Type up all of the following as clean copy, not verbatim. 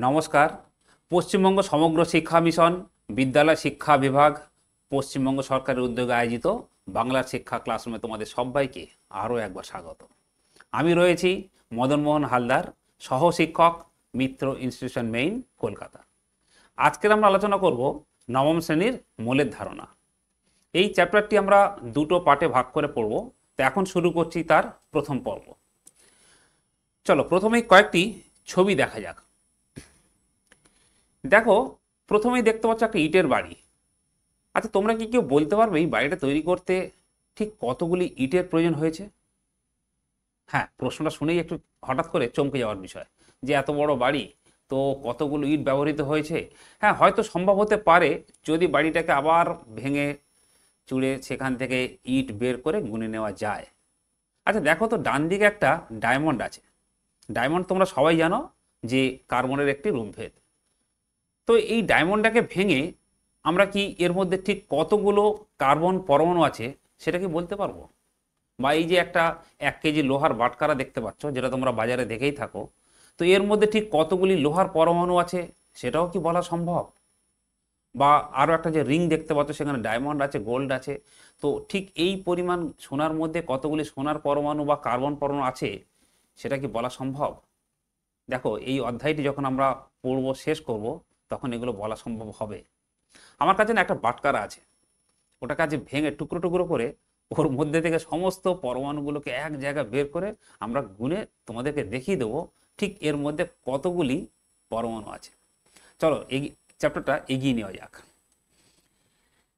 নমস্কার। পশ্চিমবঙ্গ সমগ্র শিক্ষা মিশন, বিদ্যালয় শিক্ষা বিভাগ, পশ্চিমবঙ্গ সরকারের উদ্যোগে আয়োজিত বাংলার শিক্ষা ক্লাসরুমে তোমাদের সবাইকে আরও একবার স্বাগত। আমি রয়েছি মদনমোহন হালদার, সহ শিক্ষক, মিত্র ইনস্টিটিউশন মেইন, কলকাতা। আজকের আমরা আলোচনা করব নবম শ্রেণীর মূলের ধারণা। এই চ্যাপ্টারটি আমরা দুটো পার্টে ভাগ করে পড়ব। তো এখন শুরু করছি তার প্রথম পর্ব। চলো প্রথমেই কয়েকটি ছবি দেখা যাক। দেখো, প্রথমেই দেখতে পাচ্ছ একটা ইটের বাড়ি। আচ্ছা, তোমরা কি কেউ বলতে পারবে এই বাড়িটা তৈরি করতে ঠিক কতগুলি ইটের প্রয়োজন হয়েছে? হ্যাঁ, প্রশ্নটা শুনেই একটু হঠাৎ করে চমকে যাওয়ার বিষয় যে এত বড় বাড়ি, তো কতগুলো ইট ব্যবহৃত হয়েছে। হ্যাঁ, হয়তো সম্ভব হতে পারে যদি বাড়িটাকে আবার ভেঙে চুড়ে সেখান থেকে ইট বের করে গুনে নেওয়া যায়। আচ্ছা দেখো তো, ডান দিকে একটা ডায়মন্ড আছে। ডায়মন্ড তোমরা সবাই জানো যে কার্বনের একটি রূপভেদ। তো এই ডায়মন্ডটাকে ভেঙে আমরা কি এর মধ্যে ঠিক কতগুলো কার্বন পরমাণু আছে সেটা কি বলতে পারবো? বা এই যে একটা 1 কেজি লোহার বাটখারা দেখতে পাচ্ছ, যেটা তোমরা বাজারে দেখেই থাকো, তো এর মধ্যে ঠিক কতগুলি লোহার পরমাণু আছে সেটাও কি বলা সম্ভব? বা আরও একটা যে রিং দেখতে পাচ্ছ, সেখানে ডায়মন্ড আছে, গোল্ড আছে, তো ঠিক এই পরিমাণ সোনার মধ্যে কতগুলি সোনার পরমাণু বা কার্বন পরমাণু আছে সেটা কি বলা সম্ভব? দেখো, এই অধ্যায়টি যখন আমরা পড়ব, শেষ করব, তখন এগুলো বলা সম্ভব হবে। আমার কাছে না একটা বাটখারা আছে, ওটাকে আজ ভেঙে টুকরো টুকরো করে ওর মধ্যে থেকে সমস্ত পরমাণুগুলোকে এক জায়গায় বের করে আমরা গুনে তোমাদেরকে দেখিয়ে দেবো ঠিক এর মধ্যে কতগুলি পরমাণু আছে। চলো এই চ্যাপ্টারটা এগিয়ে নেওয়া যাক।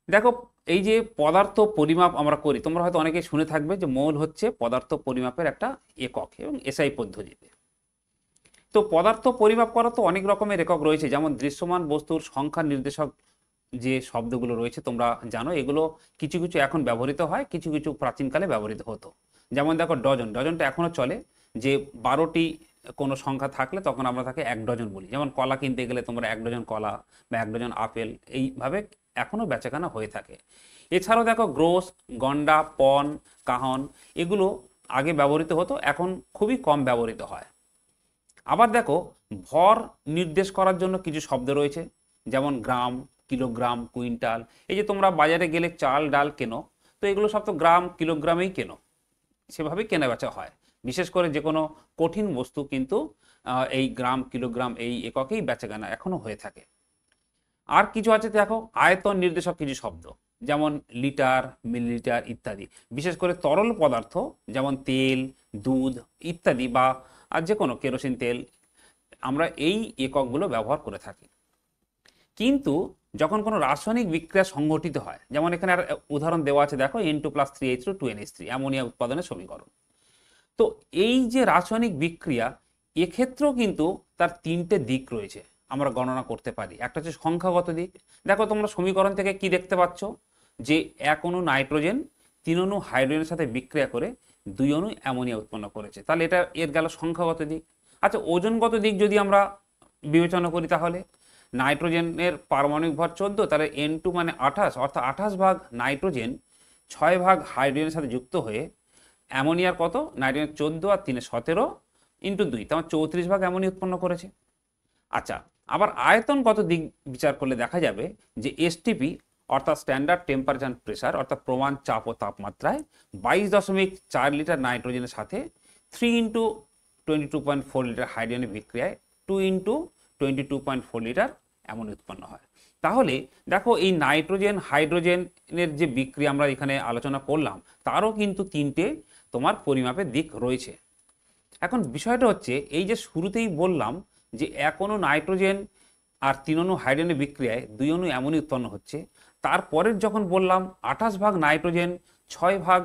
দেখো, এই যে পদার্থ পরিমাপ আমরা করি, তোমরা হয়তো অনেকেই শুনে থাকবে যে মোল হচ্ছে পদার্থ পরিমাপের একটা একক, এবং এসআই পদ্ধতিতে। তো পদার্থ পরিমাপ করা তো অনেক রকমের একক রয়েছে, যেমন দৃশ্যমান বস্তুর সংখ্যা নির্দেশক যে শব্দগুলো রয়েছে তোমরা জানো, এগুলো কিছু কিছু এখন ব্যবহৃত হয়, কিছু কিছু প্রাচীনকালে ব্যবহৃত হতো। যেমন দেখো, ডজন, ডজনটা এখনও চলে, যে 12টি কোনো সংখ্যা থাকলে তখন আমরা তাকে 1 ডজন বলি। যেমন কলা কিনতে গেলে তোমরা 1 ডজন কলা বা 1 ডজন আপেল, এইভাবে এখনও বেচাকেনা হয়ে থাকে। এছাড়াও দেখো, গ্রোস, গন্ডা, পন, কাহন, এগুলো আগে ব্যবহৃত হতো, এখন খুবই কম ব্যবহৃত হয়। আবার দেখো, ভর নির্দেশ করার জন্য কিছু শব্দ রয়েছে, যেমন গ্রাম, কিলোগ্রাম, কুইন্টাল। এই যে তোমরা বাজারে গেলে চাল ডাল কেনো, তো এগুলো সব তো গ্রাম কিলোগ্রামেই কেনো, সেভাবেই কেনা বেচা হয়। বিশেষ করে যে কোনো কঠিন বস্তু কিন্তু এই গ্রাম কিলোগ্রাম এই এককেই বেচাকেনা এখনো হয়ে থাকে। আর কিছু আছে দেখো, আয়তন নির্দেশক কিছু শব্দ, যেমন লিটার, মিলিলিটার ইত্যাদি। বিশেষ করে তরল পদার্থ যেমন তেল, দুধ ইত্যাদি, বা আর যে কোনো কেরোসিন তেল, আমরা এই এককগুলো ব্যবহার করে থাকি। কিন্তু যখন কোনো রাসায়নিক বিক্রিয়া সংঘটিত হয়, যেমন এখানে আর উদাহরণ দেওয়া আছে দেখো, N2+3H2 2NH3, অ্যামোনিয়া উৎপাদনের সমীকরণ। তো এই যে রাসায়নিক বিক্রিয়া, এক্ষেত্রেও কিন্তু তার 3টে দিক রয়েছে, আমরা গণনা করতে পারি। একটা হচ্ছে সংখ্যাগত দিক। দেখো, তোমরা সমীকরণ থেকে কি দেখতে পাচ্ছ, যে 1 অণু নাইট্রোজেন 3 অণু হাইড্রোজেনের সাথে বিক্রিয়া করে 2 অণু অ্যামোনিয়া উৎপন্ন করেছে, তাহলে এটা এর গেল সংখ্যাগত দিক। আচ্ছা, ওজনগত দিক যদি আমরা বিবেচনা করি, তাহলে নাইট্রোজেনের পারমাণবিক ভর 14, তাহলে N2 মানে 28, অর্থাৎ 28 ভাগ নাইট্রোজেন 6 ভাগ হাইড্রোজেনের সাথে যুক্ত হয়ে অ্যামোনিয়ার কত, নাইট্রোজেন 14 আর 3 17 ইন্টু 2, তার 34 ভাগ অ্যামোনিয়া উৎপন্ন করেছে। আচ্ছা, আবার আয়তনগত দিক বিচার করলে দেখা যাবে যে এসটিপি, অর্থাৎ স্ট্যান্ডার্ড টেম্পারেচার প্রেসার, অর্থাৎ প্রমাণ চাপ ও তাপমাত্রায় 22.4 লিটার নাইট্রোজেনের সাথে 3 ইন্টু 22.4 লিটার হাইড্রোজেনের বিক্রিয়ায় 2 ইন্টু 22.4 লিটার অ্যামোনিয়া উৎপন্ন হয়। তাহলে দেখো, এই নাইট্রোজেন হাইড্রোজেনের যে বিক্রিয়া আমরা এখানে আলোচনা করলাম, তারও কিন্তু 3টে তোমার পরিমাপের দিক রয়েছে। এখন বিষয়টা হচ্ছে, এই যে শুরুতেই বললাম যে 1 অণু নাইট্রোজেন আর 3 অণু হাইড্রোজেনের বিক্রিয়ায় 2 অণু অ্যামোনিয়া উৎপন্ন হচ্ছে, তারপরের যখন বললাম 28 ভাগ নাইট্রোজেন 6 ভাগ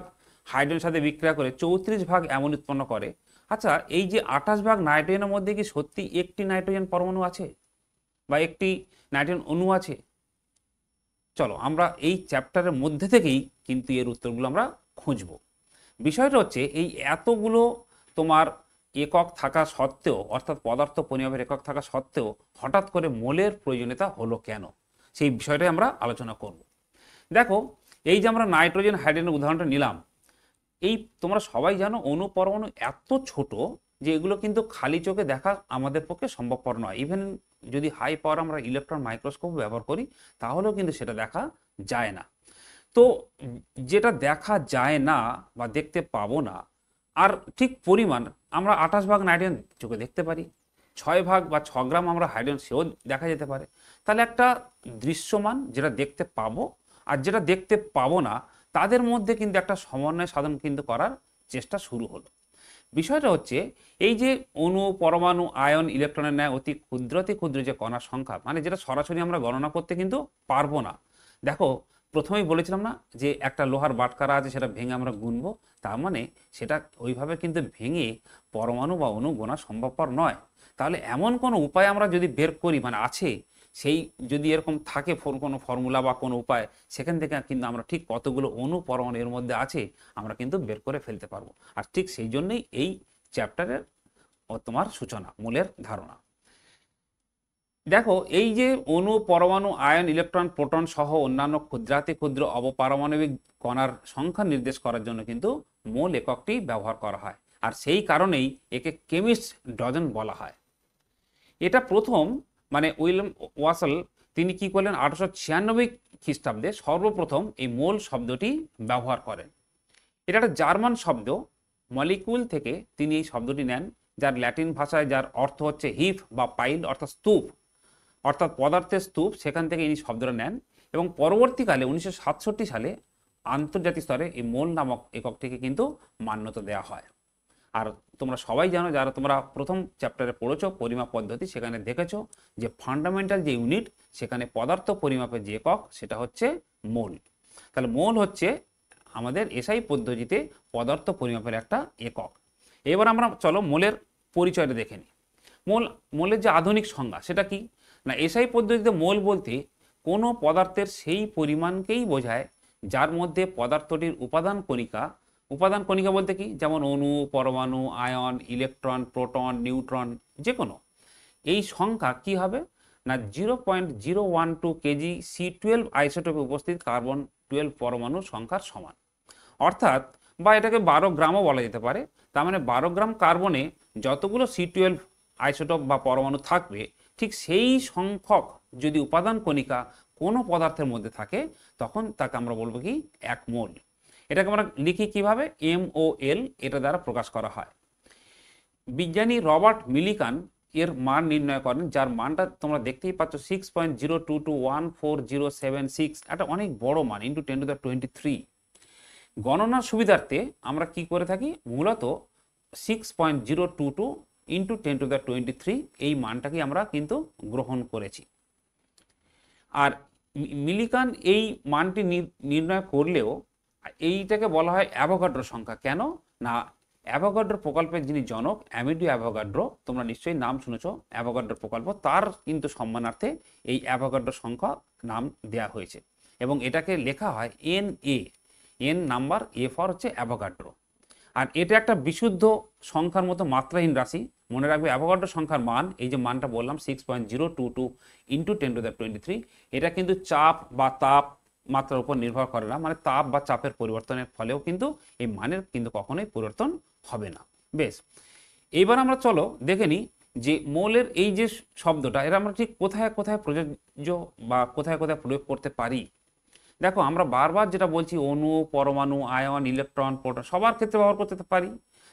হাইড্রোজেনের সাথে বিক্রিয়া করে 34 ভাগ অ্যামোনিয়া উৎপন্ন করে। আচ্ছা, এই যে 28 ভাগ নাইট্রোজেনের মধ্যে কি সত্যি একটি নাইট্রোজেন পরমাণু আছে বা একটি নাইট্রোজেন অণু আছে? চলো আমরা এই চ্যাপ্টারের মধ্যে থেকেই কিন্তু এর উত্তরগুলো আমরা খুঁজব। বিষয়টা হচ্ছে, এই এতগুলো তোমার একক থাকা সত্ত্বেও, অর্থাৎ পদার্থ পরিমাপের একক থাকা সত্ত্বেও হঠাৎ করে মোলের প্রয়োজনীয়তা হলো কেন, সেই বিষয়টাই আমরা আলোচনা করব। দেখো, এই যে আমরা নাইট্রোজেন হাইড্রোজেনের উদাহরণটা নিলাম, এই তোমরা সবাই জানো অণু পরমাণু এত ছোট যে এগুলো কিন্তু খালি চোখে দেখা আমাদের পক্ষে সম্ভবপর নয়। ইভেন যদি হাই পাওয়ার আমরা ইলেকট্রন মাইক্রোস্কোপ ব্যবহার করি তাহলেও কিন্তু সেটা দেখা যায় না। তো যেটা দেখা যায় না বা দেখতে পাবো না, আর ঠিক পরিমাণ আমরা 28 ভাগ নাইট্রোজেন চোখে দেখতে পারি, 6 ভাগ বা 6 গ্রাম আমরা হাইড্রোজেন সেও দেখা যেতে পারে। তাহলে একটা দৃশ্যমান যেটা দেখতে পাবো আর যেটা দেখতে পাবো না, তাদের মধ্যে কিন্তু একটা সমন্বয় সাধন কিন্তু করার চেষ্টা শুরু হলো। বিষয়টা হচ্ছে এই যে অণু, পরমাণু, আয়ন, ইলেকট্রনের ন্যায় অতি ক্ষুদ্রাতি ক্ষুদ্র যে কণার সংখ্যা, মানে যেটা সরাসরি আমরা গণনা করতে কিন্তু পারবো না। দেখো, প্রথমেই বলেছিলাম না যে একটা লোহার বাটখারা আছে, সেটা ভেঙে আমরা গুনবো, তার মানে সেটা ওইভাবে কিন্তু ভেঙে পরমাণু বা অণু গোনা সম্ভবপর নয়। তাহলে এমন কোনো উপায় আমরা যদি বের করি, মানে আছে, সেই যদি এরকম থাকে কোনো ফর্মুলা বা কোনো উপায়, সেখান থেকে কিন্তু আমরা ঠিক কতগুলো অণু পরমাণু এর মধ্যে আছে আমরা কিন্তু বের করে ফেলতে পারবো। আর ঠিক সেই জন্যই এই চ্যাপ্টারের তোমার সূচনা, মূলের ধারণা। দেখো, এই যে অণু, পরমাণু, আয়ন, ইলেকট্রন, প্রোটন সহ অন্যান্য ক্ষুদ্রাতি ক্ষুদ্র অবপারমাণবিক কণার সংখ্যা নির্দেশ করার জন্য কিন্তু মোল এককটি ব্যবহার করা হয়। আর সেই কারণেই একে কেমিস্ট ডজন বলা হয়। এটা প্রথম, মানে উইলিয়াম ওয়াসেল তিনি কি করলেন, 1896 খ্রিস্টাব্দে সর্বপ্রথম এই মোল শব্দটি ব্যবহার করেন। এটা একটা জার্মান শব্দ, মলিকুল থেকে তিনি এই শব্দটি নেন, যার ল্যাটিন ভাষায় যার অর্থ হচ্ছে হিপ বা পাইল, অর্থাৎ স্তূপ, অর্থাৎ পদার্থের স্তূপ, সেখান থেকে ইনি শব্দটা নেন। এবং পরবর্তীকালে 1967 সালে আন্তর্জাতিক স্তরে এই মোল নামক এককটিকে কিন্তু মান্যতা দেওয়া হয়। আর তোমরা সবাই জানো, যারা তোমরা প্রথম চ্যাপ্টারে পড়েছো পরিমাপ পদ্ধতি, সেখানে দেখেছো যে ফান্ডামেন্টাল যে ইউনিট, সেখানে পদার্থ পরিমাপের যে একক সেটা হচ্ছে মোল। তাহলে মোল হচ্ছে আমাদের এসআই পদ্ধতিতে পদার্থ পরিমাপের একটা একক। এবার আমরা চলো মোলের পরিচয়টা দেখে নিই। মোলের যে আধুনিক সংজ্ঞা সেটা কি না, এসআই পদ্ধতিতে মোল বলতে কোনো পদার্থের সেই পরিমাণকেই বোঝায় যার মধ্যে পদার্থটির উপাদান কণিকা বলতে কি, যেমন অণু, পরমাণু, আয়ন, ইলেকট্রন, প্রোটন, নিউট্রন, যে কোনো, এই সংখ্যা কি হবে না 0.012 কেজি C12 আইসোটোপে উপস্থিত কার্বন 12 পরমাণুর সংখ্যার সমান। অর্থাৎ, বা এটাকে 12 গ্রামও বলা যেতে পারে। তার মানে 12 গ্রাম কার্বনে যতগুলো C12 আইসোটোপ বা পরমাণু থাকবে, ঠিক সেই সংখ্যক যদি উপাদান কণিকা কোনো পদার্থের মধ্যে থাকে, তখন তাকে আমরা বলবো কি 1 মোল। এটাকে আমরা লিখি কিভাবে, MOL, এটা দ্বারা প্রকাশ করা হয়। বিজ্ঞানী রবার্ট মিলিকান এর মান নির্ণয় করেন, যার মানটা তোমরা দেখতেই পাচ্ছ 6.0221407 একটা অনেক বড় মান, ইন্টু 10⁻23। গণনার সুবিধার্থে আমরা কি করে থাকি, মূলত 6.022 ইন্টু 10⁻23 এই মানটাকে আমরা কিন্তু গ্রহণ করেছি। আর মিলিকান এই মানটি নির্ণয় করলেও এইটাকে বলা হয় অ্যাভোগাড্রো সংখ্যা। কেন না, অ্যাভোগাড্রো প্রকল্পের যিনি জনক অ্যামেডিও অ্যাভোগাড্রো, তোমরা নিশ্চয়ই নাম শুনেছো অ্যাভোগাড্রো প্রকল্প, তার কিন্তু সম্মানার্থে এই অ্যাভোগাড্রো সংখ্যা নাম দেয়া হয়েছে। এবং এটাকে লেখা হয় NA, N number, A for হচ্ছে অ্যাভোগাড্রো। আর এটা একটা বিশুদ্ধ সংখ্যার মতো মাত্রাহীন রাশি। মনে রাখবে, অ্যাভোগাড্রো সংখ্যার মান, এই যে মানটা বললাম 6.022 ইন্টু 10⁻23, এটা কিন্তু চাপ বা তাপ মাত্রার উপর নির্ভর করে না, মানে তাপ বা চাপের পরিবর্তনের ফলেও কিন্তু এই মানের কিন্তু কখনোই পরিবর্তন হবে না। বেশ, এইবার আমরা চলো দেখে নিই যে মৌলের এই যে শব্দটা, এরা আমরা ঠিক কোথায় কোথায় প্রযোজ্য বা কোথায় কোথায় প্রয়োগ করতে পারি। দেখো, আমরা বারবার যেটা বলছি, অণু, পরমাণু, আয়ন, ইলেকট্রন, প্রোটন সবার ক্ষেত্রে ব্যবহার করতে পারি।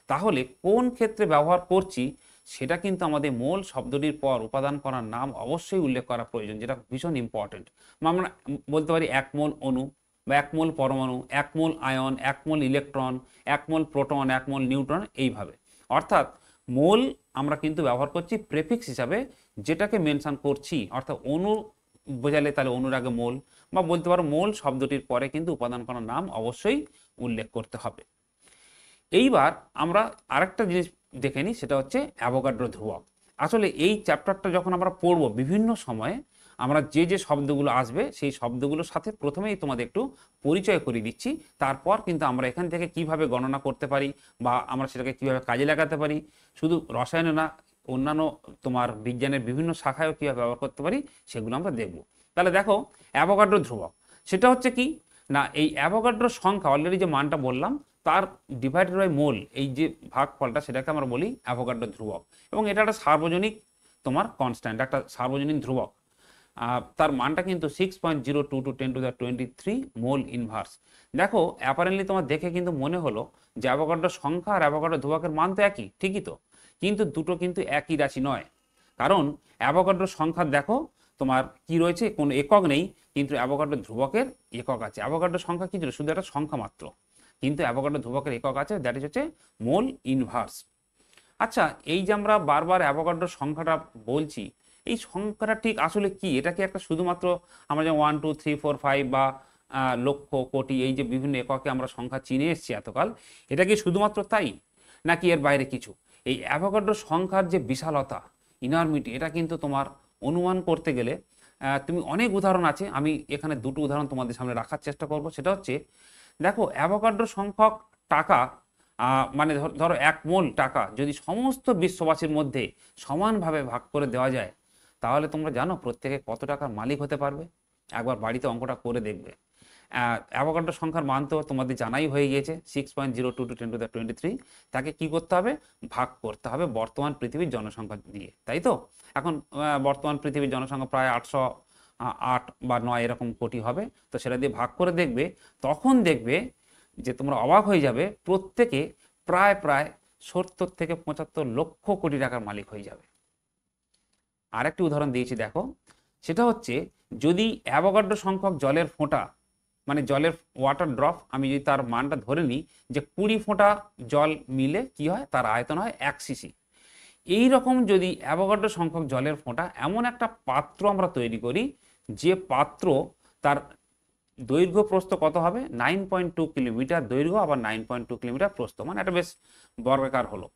তাহলে কোন ক্ষেত্রে ব্যবহার করছি সেটা কিন্তু আমাদের মোল শব্দটির পর উপাদান করার নাম অবশ্যই উল্লেখ করা প্রয়োজন, যেটা ভীষণ ইম্পর্টেন্ট। আমরা বলতে পারি 1 মোল অণু বা 1 মোল পরমাণু, 1 মোল আয়ন, 1 মোল ইলেকট্রন, 1 মোল প্রোটন, 1 মোল নিউট্রন, এইভাবে। অর্থাৎ মোল আমরা কিন্তু ব্যবহার করছি প্রেফিক্স হিসাবে, যেটাকে মেনশন করছি। অর্থাৎ অণু বোঝালে তাহলে অণুর আগে মোল, বা বলতে পারো মোল শব্দটির পরে কিন্তু উপাদান করার নাম অবশ্যই উল্লেখ করতে হবে। এইবার আমরা আরেকটা জিনিস দেখে নিই, সেটা হচ্ছে অ্যাভোগাড্রো ধ্রুবক। আসলে এই চ্যাপ্টারটা যখন আমরা পড়বো, বিভিন্ন সময়ে আমরা যে যে শব্দগুলো আসবে সেই শব্দগুলোর সাথে প্রথমেই তোমাদের একটু পরিচয় করিয়ে দিচ্ছি। তারপর কিন্তু আমরা এখান থেকে কিভাবে গণনা করতে পারি বা আমরা সেটাকে কিভাবে কাজে লাগাতে পারি, শুধু রসায়নে না, অন্যান্য তোমার বিজ্ঞানের বিভিন্ন শাখায়ও কীভাবে ব্যবহার করতে পারি, সেগুলো আমরা দেখব। তাহলে দেখো, অ্যাভোগাড্রো ধ্রুবক সেটা হচ্ছে কি না, এই অ্যাভোগাড্রোর সংখ্যা অলরেডি যে মানটা বললাম তার ডিভাইডেড বাই মোল, এই যে ভাগফলটা, সেটাকে আমরা বলি অ্যাভোগাড্রো ধ্রুবক। এবং এটা একটা সার্বজনীন তোমার কনস্ট্যান্ট, একটা সার্বজনীন ধ্রুবক। তার মানটা কিন্তু 6.022 10⁻23 মোল ইনভার্স। দেখো অ্যাপারেন্টলি তোমার দেখে কিন্তু মনে হলো যে অ্যাভোগাড্রো সংখ্যা আর অ্যাভোগাড্রো ধ্রুবকের মান তো একই, ঠিকই তো, কিন্তু দুটো কিন্তু একই রাশি নয়। কারণ অ্যাভোগাড্রো সংখ্যা দেখো তোমার কি রয়েছে, কোনো একক নেই, কিন্তু অ্যাভোগাড্রো ধ্রুবকের একক আছে। অ্যাভোগাড্রো সংখ্যা কি ছিল, শুধু একটা সংখ্যা মাত্র, কিন্তু অ্যাভোগাড্রো ধ্রুবকের একক আছে, দ্যাট ইজ হচ্ছে মোল ইনভার্স। আচ্ছা, এই যে আমরা বারবার অ্যাভোগাড্রো সংখ্যাটা বলছি, এই সংখ্যাটা ঠিক আসলে কি? এটা কি একটা শুধুমাত্র আমরা যেমন 1 2 3 4 5 বা লক্ষ, কোটি, এই যে বিভিন্ন এককে আমরা সংখ্যা চিনে এসেছি এতকাল, এটা কি শুধুমাত্র তাই, নাকি এর বাইরে কিছু? এই অ্যাভোগাড্রো সংখ্যার যে বিশালতা, ইনর্মিটি, এটা কিন্তু তোমার অনুমান করতে গেলে তুমি অনেক উদাহরণ আছে, আমি এখানে দুটো উদাহরণ তোমাদের সামনে রাখার চেষ্টা করব। সেটা হচ্ছে, দেখো অ্যাভোগাড্রো সংখ্যক টাকা, মানে ধরো 1 মোল টাকা যদি সমস্ত বিশ্ববাসীর মধ্যে সমানভাবে ভাগ করে দেওয়া যায়, তাহলে তোমরা জানো প্রত্যেকে কত টাকার মালিক হতে পারবে? একবার বাড়িতে অঙ্কটা করে দেখবে। অ্যাভোগাড্রো সংখ্যার মান তো তোমাদের জানাই হয়ে গিয়েছে, 6.022 10⁻23। তাকে কি করতে হবে? ভাগ করতে হবে বর্তমান পৃথিবীর জনসংখ্যা দিয়ে, তাই তো? এখন বর্তমান পৃথিবীর জনসংখ্যা প্রায় 808 বা 9 এরকম কোটি হবে। তো সেটা দিয়ে ভাগ করে দেখবে, তখন দেখবে যে তোমরা অবাক হয়ে যাবে, প্রত্যেকে প্রায় প্রায় 70 থেকে 75 লক্ষ কোটি টাকার মালিক হয়ে যাবে। আরেকটি উদাহরণ দিয়েছি দেখো, সেটা হচ্ছে যদি অ্যাভোগাড্রো সংখ্যক জলের ফোঁটা, মানে জলের ওয়াটার ড্রপ, আমি যদি তার মানটা ধরে নিই যে 20 ফোঁটা জল মিলে কি হয়, তার আয়তন হয় 1 সিসি। এই রকম যদি অ্যাভোগাড্রো সংখ্যক জলের ফোঁটা এমন একটা পাত্র আমরা তৈরি করি, যে পাত্র তার দৈর্ঘ্য প্রস্থ কত হবে, 9.2 কিলোমিটার দৈর্ঘ্য, আবার 9.2 কিলোমিটার প্রস্থ, মানে একটা বেশ বর্গাকার হলো।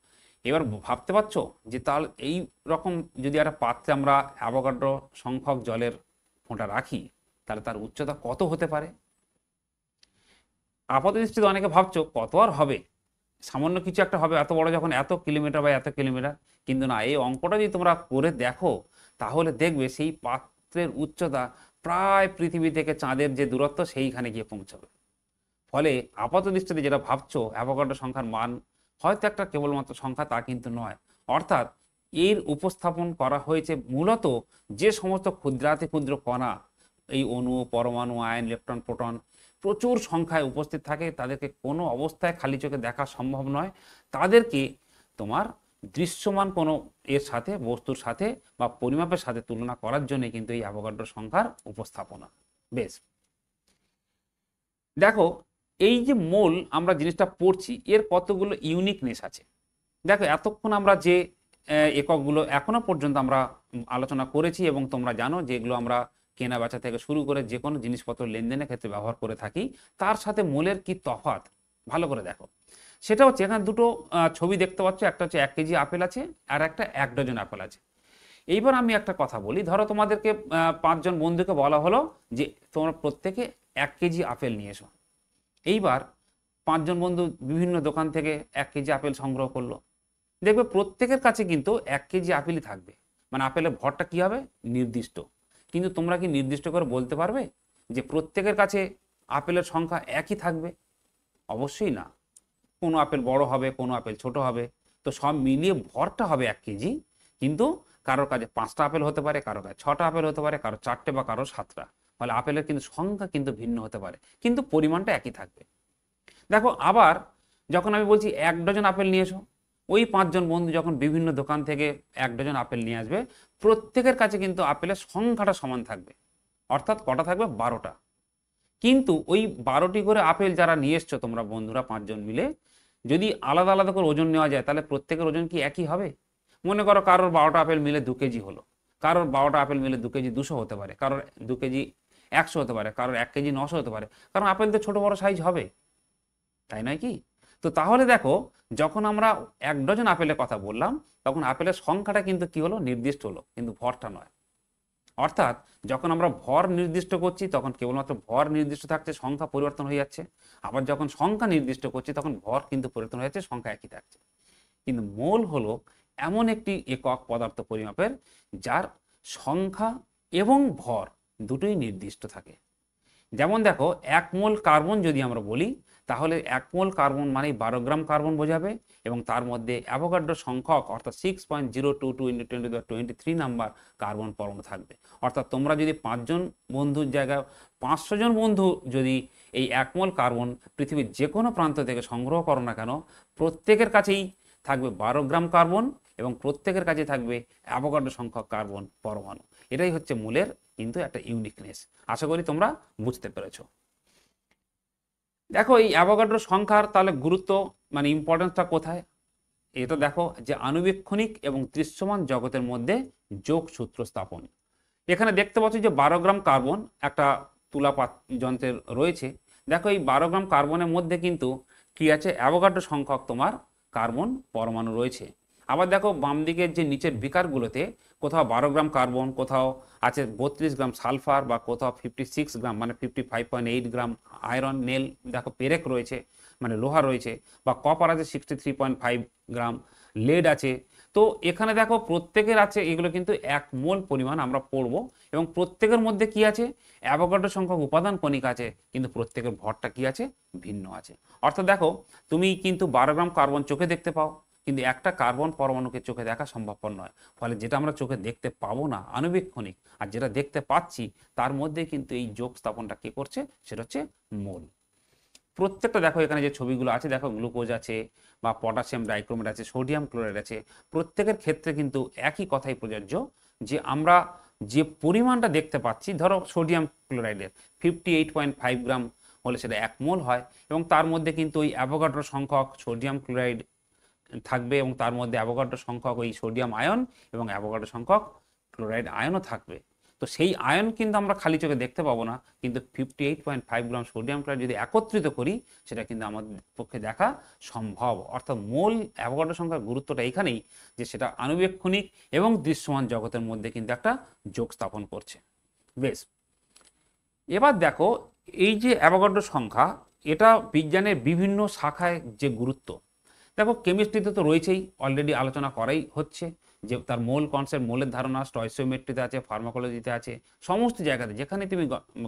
এবার ভাবতে পারছো যে তাহলে এই রকম যদি একটা পাত্রে আমরা অ্যাভোগাড্রো সংখ্যক জলের ফোঁটা রাখি, তাহলে তার উচ্চতা কত হতে পারে? আপাত দৃষ্টিতে অনেকে ভাবছো কত আর হবে, সামান্য কিছু একটা হবে, এত বড় যখন, এত কিলোমিটার বা এত কিলোমিটার। কিন্তু না, এই অঙ্কটা যদি তোমরা করে দেখো, তাহলে দেখবে সেই পাত্রের উচ্চতা প্রায় পৃথিবী থেকে চাঁদের যে দূরত্ব, সেইখানে গিয়ে পৌঁছাবে। ফলে আপাত দৃষ্টিতে যেটা ভাবছো অ্যাভোগাড্রো সংখ্যার মান হয়তো একটা কেবলমাত্র সংখ্যা, তা কিন্তু নয়। অর্থাৎ এর উপস্থাপন করা হয়েছে মূলত যে সমস্ত ক্ষুদ্রাতি ক্ষুদ্র কণা, এই অণু, পরমাণু, আয়ন, ইলেকট্রন, প্রোটন প্রচুর সংখ্যায় উপস্থিত থাকে, তাদেরকে কোনো অবস্থায় খালি চোখে দেখা সম্ভব নয়, তাদেরকে তোমার দৃশ্যমান কোনো এর সাথে, বস্তুর সাথে বা পরিমাপের সাথে তুলনা করার জন্য কিন্তু এই অ্যাভোগাড্রো সংখ্যার উপস্থাপনা। বেশ, দেখো এই যে মোল আমরা জিনিসটা পড়ছি, এর কতগুলো ইউনিকনেস আছে। দেখো এতক্ষণ আমরা যে এককগুলো এখনো পর্যন্ত আমরা আলোচনা করেছি, এবং তোমরা জানো যেগুলো আমরা কেনা বেচা থেকে শুরু করে যে কোনো জিনিসপত্র লেনদেনের ক্ষেত্রে ব্যবহার করে থাকি, তার সাথে মোলের কি তফাৎ ভালো করে দেখো। সেটা হচ্ছে, এখানে দুটো ছবি দেখতে পাচ্ছ, একটা হচ্ছে 1 কেজি আপেল আছে, আর একটা 1 ডজন আপেল আছে। এইবার আমি একটা কথা বলি, ধরো তোমাদেরকে 5 জন বন্ধুকে বলা হলো যে তোমরা প্রত্যেকে 1 কেজি আপেল নিয়ে এসো। এইবার 5 জন বন্ধু বিভিন্ন দোকান থেকে 1 কেজি আপেল সংগ্রহ করলো। দেখবে প্রত্যেকের কাছে কিন্তু 1 কেজি আপেলই থাকবে, মানে আপেলের ভরটা কি হবে, নির্দিষ্ট। কিন্তু তোমরা কি নির্দিষ্ট করে বলতে পারবে যে প্রত্যেকের কাছে আপেলের সংখ্যা একই থাকবে? অবশ্যই না। কোনো আপেল বড় হবে, কোনো আপেল ছোট হবে। তো সব মিলিয়ে ভরটা হবে 1 কেজি, কিন্তু কারোর কাছে 5টা আপেল হতে পারে, কারোর কাছে 6টা আপেল হতে পারে, কারো 4টে বা কারো 7টা। ফলে আপেলের কিন্তু সংখ্যা কিন্তু ভিন্ন হতে পারে, কিন্তু পরিমাণটা একই থাকবে। দেখো আবার যখন আমি বলছি 1 ডজন আপেল নিয়ে এসো, ওই 5 জন বন্ধু যখন বিভিন্ন দোকান থেকে 1 ডজন আপেল নিয়ে আসবে, প্রত্যেকের কাছে কিন্তু আপেলের সংখ্যাটা সমান থাকবে, অর্থাৎ কটা থাকবে, 12টা। কিন্তু ওই 12টি করে আপেল যারা নিয়ে এসছো তোমরা বন্ধুরা 5 জন মিলে, যদি আলাদা আলাদা করে ওজন নেওয়া যায়, তাহলে প্রত্যেকের ওজন কি একই হবে? মনে করো কারোর 12টা আপেল মিলে 2 কেজি হলো, কারোর 12টা আপেল মিলে 2 কেজি 200 হতে পারে, কারোর 2 কেজি 100 হতে পারে, কারোর 1 কেজি 900 হতে পারে, কারণ আপেল তো ছোট বড় সাইজ হবে, তাই নয় কি? তো তাহলে দেখো, যখন আমরা 1 ডজন আপেলের কথা বললাম, তখন আপেলের সংখ্যাটা কিন্তু কি হলো, নির্দিষ্ট হলো, কিন্তু ভরটা নয়। অর্থাৎ যখন আমরা ভর নির্দিষ্ট করছি, তখন কেবলমাত্র ভর নির্দিষ্ট থাকছে, সংখ্যা পরিবর্তন হয়ে যাচ্ছে। আবার যখন সংখ্যা নির্দিষ্ট করছি, তখন ভর কিন্তু পরিবর্তন হয়ে যাচ্ছে, সংখ্যা একই থাকছে। কিন্তু মোল হলো এমন একটি একক পদার্থ পরিমাপের, যার সংখ্যা এবং ভর দুটোই নির্দিষ্ট থাকে। যেমন দেখো 1 মোল কার্বন যদি আমরা বলি, তাহলে 1 মোল কার্বন মানে 12 গ্রাম কার্বন বোঝাবে এবং তার মধ্যে অ্যাভোগাড্রো সংখ্যক অর্থাৎ 6.022 × 10⁻23 নাম্বার কার্বন পরমাণু থাকবে। অর্থাৎ তোমরা যদি 5 জন বন্ধুর জায়গায় 500 জন বন্ধু যদি এই 1 মোল কার্বন পৃথিবীর যে কোনো প্রান্ত থেকে সংগ্রহ করো না কেন, প্রত্যেকের কাছেই থাকবে 12 গ্রাম কার্বন এবং প্রত্যেকের কাছে থাকবে অ্যাভোগাড্রো সংখ্যক কার্বন পরমাণু। এটাই হচ্ছে মূলের কিন্তু একটা ইউনিকনেস। আশা করি তোমরা বুঝতে পেরেছো। দেখো এই অ্যাভোগাড্রো সংখ্যার তাহলে গুরুত্ব মানে ইম্পর্টেন্সটা কোথায়, এটা দেখো যে আণুবীক্ষণিক এবং দৃশ্যমান জগতের মধ্যে যোগসূত্র স্থাপন। এখানে দেখতে পাচ্ছ যে 12 গ্রাম কার্বন একটা তুলাপাত যন্ত্রের রয়েছে। দেখো এই 12 গ্রাম কার্বনের মধ্যে কিন্তু কি আছে, অ্যাভোগাড্রো সংখ্যক তোমার কার্বন পরমাণু রয়েছে। আবার দেখো বাম দিকের যে নিচের বিকারগুলোতে কোথাও 12 গ্রাম কার্বন, কোথাও আছে 32 গ্রাম সালফার, বা কোথাও 56 গ্রাম মানে 55.8 গ্রাম আয়রন নেল, দেখো পেরেক রয়েছে মানে লোহা রয়েছে, বা কপার আছে 63.5 গ্রাম, লেড আছে। তো এখানে দেখো প্রত্যেকের আছে, এগুলো কিন্তু 1 মোল পরিমাণ আমরা পড়ব এবং প্রত্যেকের মধ্যে কি আছে, অ্যাভোগাড্রো সংখ্যক উপাদান কণিকা আছে, কিন্তু প্রত্যেকের ভরটা কি আছে, ভিন্ন আছে। অর্থাৎ দেখো তুমি কিন্তু 12 গ্রাম কার্বন চোখে দেখতে পাও, কিন্তু একটা কার্বন পরমাণুকে চোখে দেখা সম্ভবপর নয়। ফলে যেটা আমরা চোখে দেখতে পাবো না আণুবীক্ষণিক, আর যেটা দেখতে পাচ্ছি তার মধ্যে কিন্তু এই যোগ স্থাপনটা কি করছে, সেটা হচ্ছে মোল। প্রত্যেকটা দেখো এখানে যে ছবিগুলো আছে, দেখো গ্লুকোজ আছে বা পটাশিয়াম ডাইক্রোমেট আছে, সোডিয়াম ক্লোরাইড আছে, প্রত্যেকের ক্ষেত্রে কিন্তু একই কথাই প্রযোজ্য যে আমরা যে পরিমাণটা দেখতে পাচ্ছি, ধরো সোডিয়াম ক্লোরাইডের 58.5 গ্রাম হলে সেটা 1 মোল হয় এবং তার মধ্যে কিন্তু ওই অ্যাভোগাড্রো সংখ্যক সোডিয়াম ক্লোরাইড থাকবে এবং তার মধ্যে অ্যাভোগাড্রো সংখ্যক ওই সোডিয়াম আয়ন এবং অ্যাভোগাড্রো সংখ্যক ক্লোরাইড আয়নও থাকবে। তো সেই আয়ন কিন্তু আমরা খালি চোখে দেখতে পাবো না, কিন্তু 58.5 গ্রাম সোডিয়াম ক্লোরাইড যদি একত্রিত করি সেটা কিন্তু আমাদের পক্ষে দেখা সম্ভব। অর্থাৎ মোল অ্যাভোগাড্রো সংখ্যার গুরুত্বটা এখানেই যে সেটা আণুবীক্ষণিক এবং দৃশ্যমান জগতের মধ্যে কিন্তু একটা যোগ স্থাপন করছে। বেশ, এবার দেখো এই যে অ্যাভোগাড্রো সংখ্যা, এটা বিজ্ঞানের বিভিন্ন শাখায় যে গুরুত্ব, দেখো কেমিস্ট্রিতে তো রয়েছেই, অলরেডি আলোচনা করাই হচ্ছে যে তার মোল কনসেপ্ট, মোলের ধারণা স্টয়চিওমেট্রিতে আছে, ফার্মাকোলজিতে আছে, সমস্ত জায়গাতে যেখানে তুমি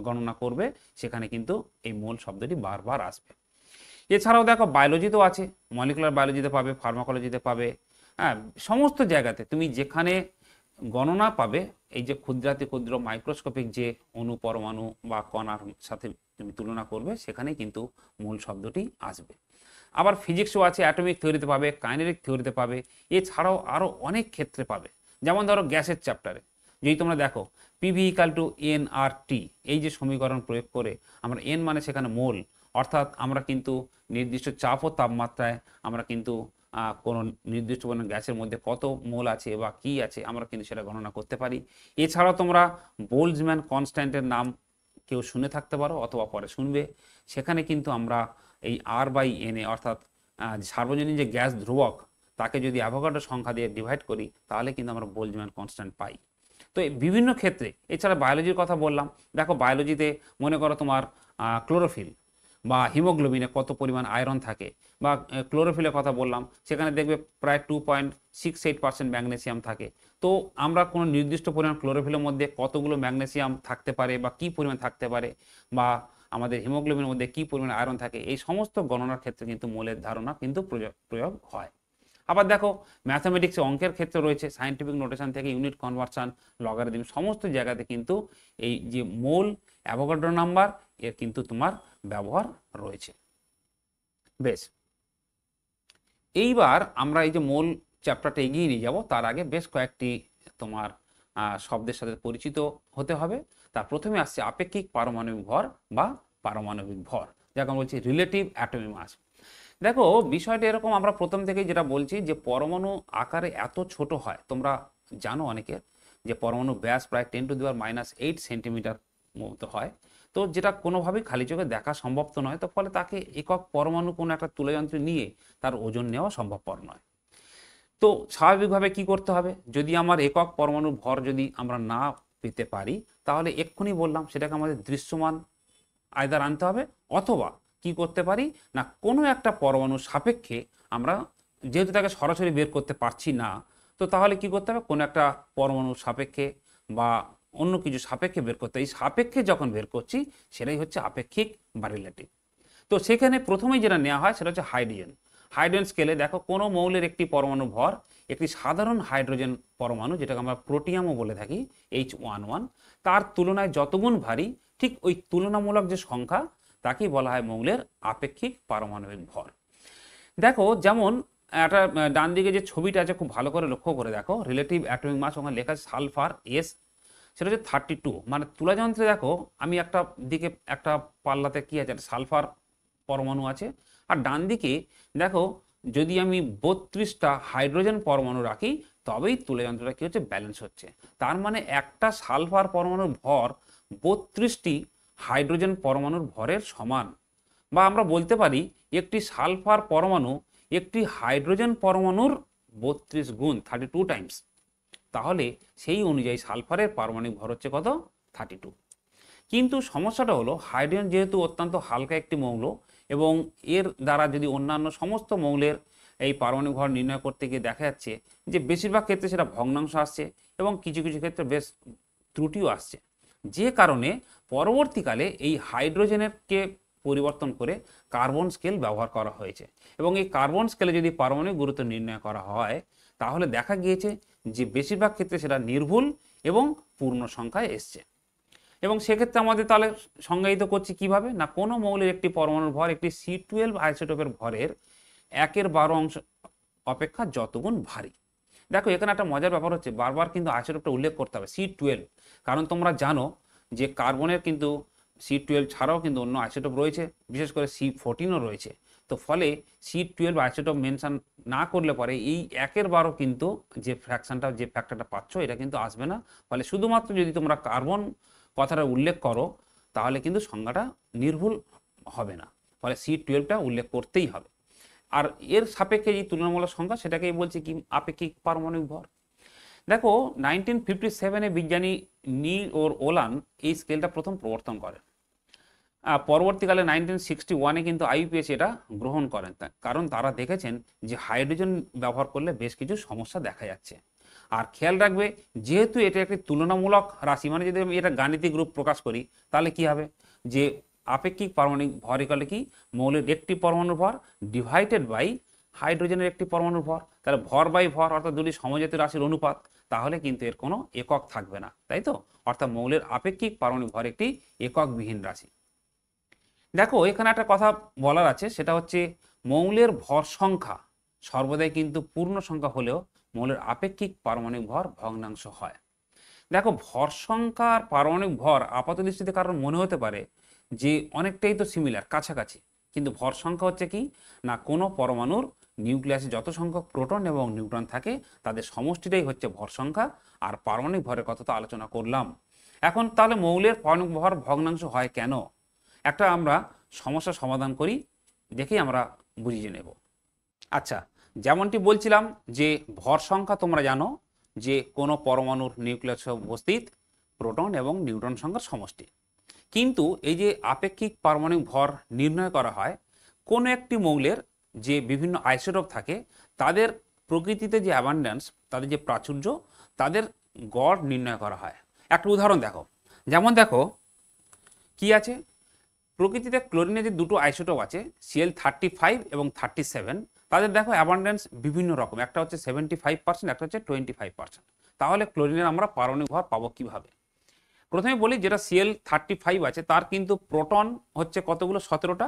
গণনা করবে সেখানে কিন্তু এই মোল শব্দটি বারবার আসবে। এছাড়াও দেখো বায়োলজিতেও আছে, মলিকুলার বায়োলজিতে পাবে, ফার্মাকোলজিতে পাবে, হ্যাঁ, সমস্ত জায়গাতে তুমি যেখানে গণনা পাবে এই যে ক্ষুদ্রাতি ক্ষুদ্র মাইক্রোস্কোপিক যে অণু পরমাণু বা কণার সাথে তুমি তুলনা করবে সেখানেই কিন্তু মূল শব্দটি আসবে। আবার ফিজিক্সও আছে, অ্যাটমিক থিওরিতে পাবে, কাইনেটিক থিওরিতে পাবে, এছাড়াও আরও অনেক ক্ষেত্রে পাবে। যেমন ধরো গ্যাসের চ্যাপ্টারে যদি তোমরা দেখো পিভি = NRT, এই যে সমীকরণ প্রয়োগ করে আমরা এন মানে সেখানে মোল, অর্থাৎ আমরা কিন্তু নির্দিষ্ট চাপ ও তাপমাত্রায় আমরা কিন্তু কোনো নির্দিষ্ট পরিমাণ গ্যাসের মধ্যে কত মোল আছে বা কি আছে আমরা কিন্তু সেটা গণনা করতে পারি। এছাড়াও তোমরা বোলজম্যান কনস্ট্যান্টের নাম কেউ শুনে থাকতে পারো অথবা পরে শুনবে, সেখানে কিন্তু আমরা এই R/Na অর্থাৎ সার্বজনীন যে গ্যাস ধ্রুবক তাকে যদি অ্যাভোগাড্রো সংখ্যা দিয়ে ডিভাইড করি তাহলে কিন্তু আমরা বোলজম্যান কনস্ট্যান্ট পাই। তো এই বিভিন্ন ক্ষেত্রে, এছাড়া বায়োলজির কথা বললাম, দেখো বায়োলজিতে মনে করো তোমার ক্লোরোফিল বা হিমোগ্লোবিনে কত পরিমাণ আয়রন থাকে, বা ক্লোরোফিলের কথা বললাম সেখানে দেখবে প্রায় 2.68% ম্যাগনেসিয়াম থাকে। তো আমরা কোনো নির্দিষ্ট পরিমাণ ক্লোরোফিলের মধ্যে কতগুলো ম্যাগনেসিয়াম থাকতে পারে বা কী পরিমাণ থাকতে পারে, বা আমাদের হিমোগ্লোবিনের মধ্যে কী পরিমাণ আয়রন থাকে, এই সমস্ত গণনার ক্ষেত্রে কিন্তু মোলের ধারণা কিন্তু প্রয়োগ হয়। আবার দেখো ম্যাথামেটিক্সে অঙ্কের ক্ষেত্রে রয়েছে, সায়েন্টিফিক নোটেশন থেকে ইউনিট কনভার্সন, লগারিদম, সমস্ত জায়গাতে কিন্তু এই যে মোল, অ্যাভোগাড্রো নাম্বার এর কিন্তু তোমার ব্যবহার রয়েছে। বেশ, এইবার আমরা এই যে মোল চ্যাপ্টারটা এগিয়ে নিয়ে যাব, তার আগে বেশ কয়েকটি তোমার শব্দের সাথে পরিচিত হতে হবে। তার প্রথমে আসছে আপেক্ষিক পারমাণবিক ভর বা পারমাণবিক ভর, যাকে বলছি রিলেটিভ অ্যাটমিক মাস। দেখো বিষয়টা এরকম, আমরা প্রথম থেকেই যেটা বলছি যে পরমাণু আকারে এত ছোট হয়, তোমরা জানো অনেকে যে পরমাণু ব্যাস প্রায় 10⁻⁸ সেন্টিমিটার মতো হয়। তো যেটা কোনোভাবেই খালি চোখে দেখা সম্ভব তো নয়, তো ফলে তাকে একক পরমাণু কোনো একটা তুলাযন্ত্রে নিয়ে তার ওজন নেওয়া সম্ভবপর নয়। তো স্বাভাবিকভাবে কি করতে হবে, যদি আমার একক পরমাণুর ভর যদি আমরা না পেতে পারি তাহলে এক্ষুনি বললাম সেটাকে আমাদের দৃশ্যমান আয়দার আনতে হবে, অথবা কি করতে পারি না কোনো একটা পরমাণুর সাপেক্ষে আমরা যেহেতু তাকে সরাসরি বের করতে পারছি না, তো তাহলে কি করতে হবে কোনো একটা পরমাণুর সাপেক্ষে বা অন্য কিছু সাপেক্ষে বের করতে, এই সাপেক্ষে যখন বের করছি সেটাই হচ্ছে আপেক্ষিক বা রিলেটিভ। তো সেখানে প্রথমেই যেটা নেওয়া হয় সেটা হচ্ছে হাইড্রোজেন। হাইড্রোজেন স্কেলে দেখো কোনো মৌলের একটি পরমাণু ভর একটি সাধারণ হাইড্রোজেন পরমাণু, যেটাকে আমরা প্রোটিয়ামও বলে থাকি, H11, তার তুলনায় যতগুণ ভারী, ঠিক ওই তুলনামূলক যে সংখ্যা তাকেই বলা হয় মৌলের আপেক্ষিক পারমাণবিক ভর। দেখো যেমন একটা ডান দিকে যে ছবিটা আছে খুব ভালো করে লক্ষ্য করে দেখো, রিলেটিভ অ্যাটমিক মাস, ওখানে লেখা আছে সালফার এস, সেটা হচ্ছে 32। মানে তুলাযন্ত্রে দেখো আমি একটা দিকে একটা পাল্লাতে কি আছে, একটা সালফার পরমাণু আছে, আর ডান দিকে দেখো যদি আমি 32টা হাইড্রোজেন পরমাণু রাখি তবেই তুলাযন্ত্রটা কি হচ্ছে, ব্যালেন্স হচ্ছে। তার মানে একটা সালফার পরমাণুর ভর 32টি হাইড্রোজেন পরমাণুর ভরের সমান। বা আমরা বলতে পারি একটি সালফার পরমাণু একটি হাইড্রোজেন পরমাণুর 32 গুণ, 32 টাইমস। তাহলে সেই অনুযায়ী সালফারের পারমাণবিক ভর হচ্ছে কত, 32। কিন্তু সমস্যাটা হলো হাইড্রোজেন যেহেতু অত্যন্ত হালকা একটি মৌল, এবং এর দ্বারা যদি অন্যান্য সমস্ত মৌলের এই পারমাণবিক ভর নির্ণয় করতে গিয়ে দেখা যাচ্ছে যে বেশিরভাগ ক্ষেত্রে সেটা ভগ্নাংশ আসছে এবং কিছু কিছু ক্ষেত্রে বেশ ত্রুটিও আসছে, যে কারণে পরবর্তীকালে এই হাইড্রোজেনকে পরিবর্তন করে কার্বন স্কেল ব্যবহার করা হয়েছে। এবং এই কার্বন স্কেলে যদি পারমাণবিক গুরুত্ব নির্ণয় করা হয় তাহলে দেখা গিয়েছে যে বেশিরভাগ ক্ষেত্রে সেটা নির্ভুল এবং পূর্ণ সংখ্যায় এসছে। এবং সেক্ষেত্রে আমাদের তাহলে সংজ্ঞায়িত করছি কিভাবে, না কোনো মৌলের একটি পরমাণুর ভর একটি C12 আইসোটোপের ভরের 1/12 অংশ অপেক্ষা যতগুণ ভারী। দেখো এখানে একটা মজার ব্যাপার হচ্ছে, বারবার কিন্তু আইসোটোপটা উল্লেখ করতে হবে C12, কারণ তোমরা জানো যে কার্বনের কিন্তু C12 ছাড়াও কিন্তু অন্য আইসোটোপ রয়েছে, বিশেষ করে C14ও রয়েছে। তো ফলে C12 আইসোটোপ মেনশন না করলে পরে এই 1/12 কিন্তু যে ফ্র্যাকশনটা, যে ফ্যাক্টরটা পাচ্ছ, এটা কিন্তু আসবে না। ফলে শুধুমাত্র যদি তোমরা কার্বন কথাটা উল্লেখ করো তাহলে কিন্তু সংজ্ঞাটা নির্ভুল হবে না, ফলে C12টা উল্লেখ করতেই হবে। আর এর সাপেক্ষে যে তুলনামূলক সংখ্যা সেটাকেই বলছে কি, আপেক্ষিক পারমাণবিক ভর। দেখো 1957-এ বিজ্ঞানী নীল ও ওলান এই স্কেলটা প্রথম প্রবর্তন করেন। পরবর্তীকালে 1961-এ কিন্তু IUPAC এটা গ্রহণ করেন, কারণ তারা দেখেছেন যে হাইড্রোজেন ব্যবহার করলে বেশ কিছু সমস্যা দেখা যাচ্ছে। আর খেয়াল রাখবে, যেহেতু এটা একটি তুলনামূলক রাশি, মানে যদি আমি এটা গাণিতিক রূপ প্রকাশ করি তাহলে কি হবে, যে আপেক্ষিক পারমাণবিক ভর ইকুয়াল কি, মৌলের একটি পরমাণুর ভর ডিভাইডেড বাই হাইড্রোজেনের একটি পরমাণুর ভর। তাহলে ভর বাই ভর অর্থাৎ দুটি সমজাতীয় রাশির অনুপাত, তাহলে কিন্তু এর কোনো একক থাকবে না, তাই তো? অর্থাৎ মৌলের আপেক্ষিক পারমাণবিক ভর একটি এককবিহীন রাশি। দেখো এখানে একটা কথা বলার আছে, সেটা হচ্ছে মৌলের ভর সংখ্যা সর্বদাই কিন্তু পূর্ণ সংখ্যা হলেও মৌলের আপেক্ষিক পারমাণবিক ভর ভগ্নাংশ হয়। দেখো ভর সংখ্যা আর পারমাণবিক ভর আপাত দৃষ্টিতে কারণ মনে হতে পারে যে অনেকটাই তো সিমিলার, কাছাকাছি, কিন্তু ভর সংখ্যা হচ্ছে কি না, কোনো পরমাণুর নিউক্লিয়াসে যত সংখ্যক প্রোটন এবং নিউট্রন থাকে তাদের সমষ্টিটাই হচ্ছে ভর সংখ্যা, আর পারমাণবিক ভরের কথা তো আলোচনা করলাম। এখন তাহলে মৌলের পারমাণবিক ভর ভগ্নাংশ হয় কেন, একটা আমরা সমস্যা সমাধান করি, দেখেই আমরা বুঝিয়ে নেব। আচ্ছা, যেমনটি বলছিলাম যে ভর সংখ্যা তোমরা জানো যে কোনো পরমাণুর নিউক্লিয়াসে উপস্থিত প্রোটন এবং নিউট্রন সংখ্যার সমষ্টি। কিন্তু এই যে আপেক্ষিক পারমাণবিক ভর নির্ণয় করা হয় কোনো একটি মৌলের যে বিভিন্ন আইসোটোপ থাকে তাদের প্রকৃতিতে যে অ্যাবান্ডেন্স, তাদের যে প্রাচুর্য, তাদের গড় নির্ণয় করা হয়। একটা উদাহরণ দেখো, যেমন দেখো কি আছে, প্রকৃতিতে ক্লোরিনের যে দুটো আইসোটোপ আছে Cl35 এবং 37, তাদের দেখো অ্যাবান্ডেন্স বিভিন্ন রকম, একটা হচ্ছে 75%, একটা হচ্ছে 25%। তাহলে ক্লোরিনের আমরা পারমাণবিক ভর পাবো কিভাবে? প্রথমে বলি যেটা Cl35 আছে তার কিন্তু প্রোটন হচ্ছে কতগুলো, 17টা,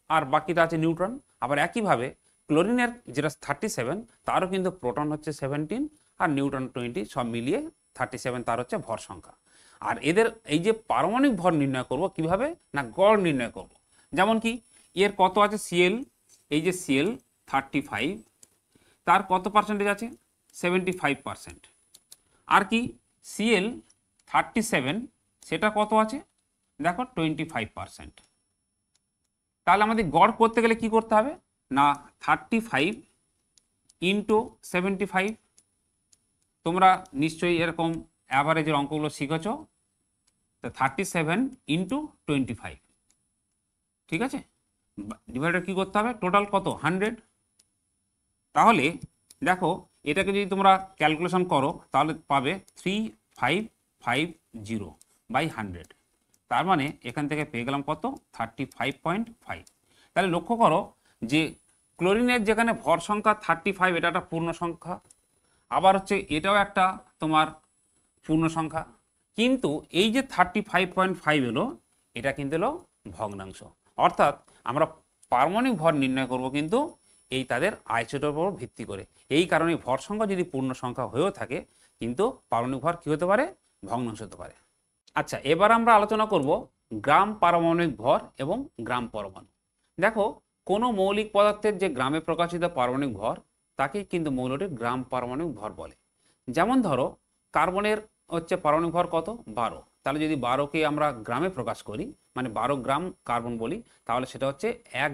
আর বাকিটা আছে নিউট্রন। আবার একইভাবে ক্লোরিনের যেটা 37 তারও কিন্তু প্রোটন হচ্ছে 17 আর নিউট্রন 20, সব মিলিয়ে 37 তার হচ্ছে ভর সংখ্যা। আর এদের এই যে পারমাণবিক ভর নির্ণয় করব কিভাবে, না গড় নির্ণয় করব। যেমন কি এর কত আছে Cl, এই যে Cl35 তার কত পার্সেন্টেজ আছে, 75%। আর কি Cl37 সেটা কত আছে, দেখো 25%। তাহলে আমাদের গড় করতে গেলে কি করতে হবে, না 35 ইন্টু 75, তোমরা নিশ্চয়ই এরকম অ্যাভারেজের অঙ্কগুলো শিখেছ, তো 37 ইন্টু 25, ঠিক আছে, ডিভাইডার কি করতে হবে, টোটাল কত 100। তাহলে দেখো এটাকে যদি তোমরা ক্যালকুলেশন করো তাহলে পাবে 3550 বাই 100। তার মানে এখান থেকে পেয়ে গেলাম কত, 35.5। তাহলে লক্ষ্য করো যে ক্লোরিনের যেখানে ভর সংখ্যা 35, এটা একটা পূর্ণ সংখ্যা, আবার হচ্ছে এটাও একটা তোমার পূর্ণ সংখ্যা, কিন্তু এই যে 35.5 এলো, এটা কিন্তু এলো ভগ্নাংশ। অর্থাৎ আমরা পারমাণবিক ভর নির্ণয় করব কিন্তু এই তাদের আইসোটোপের উপর ভিত্তি করে। এই কারণে ভর সংখ্যা যদি পূর্ণ সংখ্যা হয়েও থাকে, কিন্তু পারমাণবিক ভর কী হতে পারে, ভগ্নাংশ হতে পারে। আচ্ছা, এবার আমরা আলোচনা করব গ্রাম পারমাণবিক ভর এবং গ্রাম পরমাণু। দেখো, কোনো মৌলিক পদার্থের যে গ্রামে প্রকাশিত পারমাণবিক ভর তাকেই কিন্তু মৌলটির গ্রাম পারমাণবিক ভর বলে। যেমন ধরো, কার্বনের হচ্ছে পারমাণবিক ভর কত, 12। তাহলে যদি 12কে আমরা গ্রামে প্রকাশ করি, মানে 12 গ্রাম কার্বন বলি, তাহলে সেটা হচ্ছে 1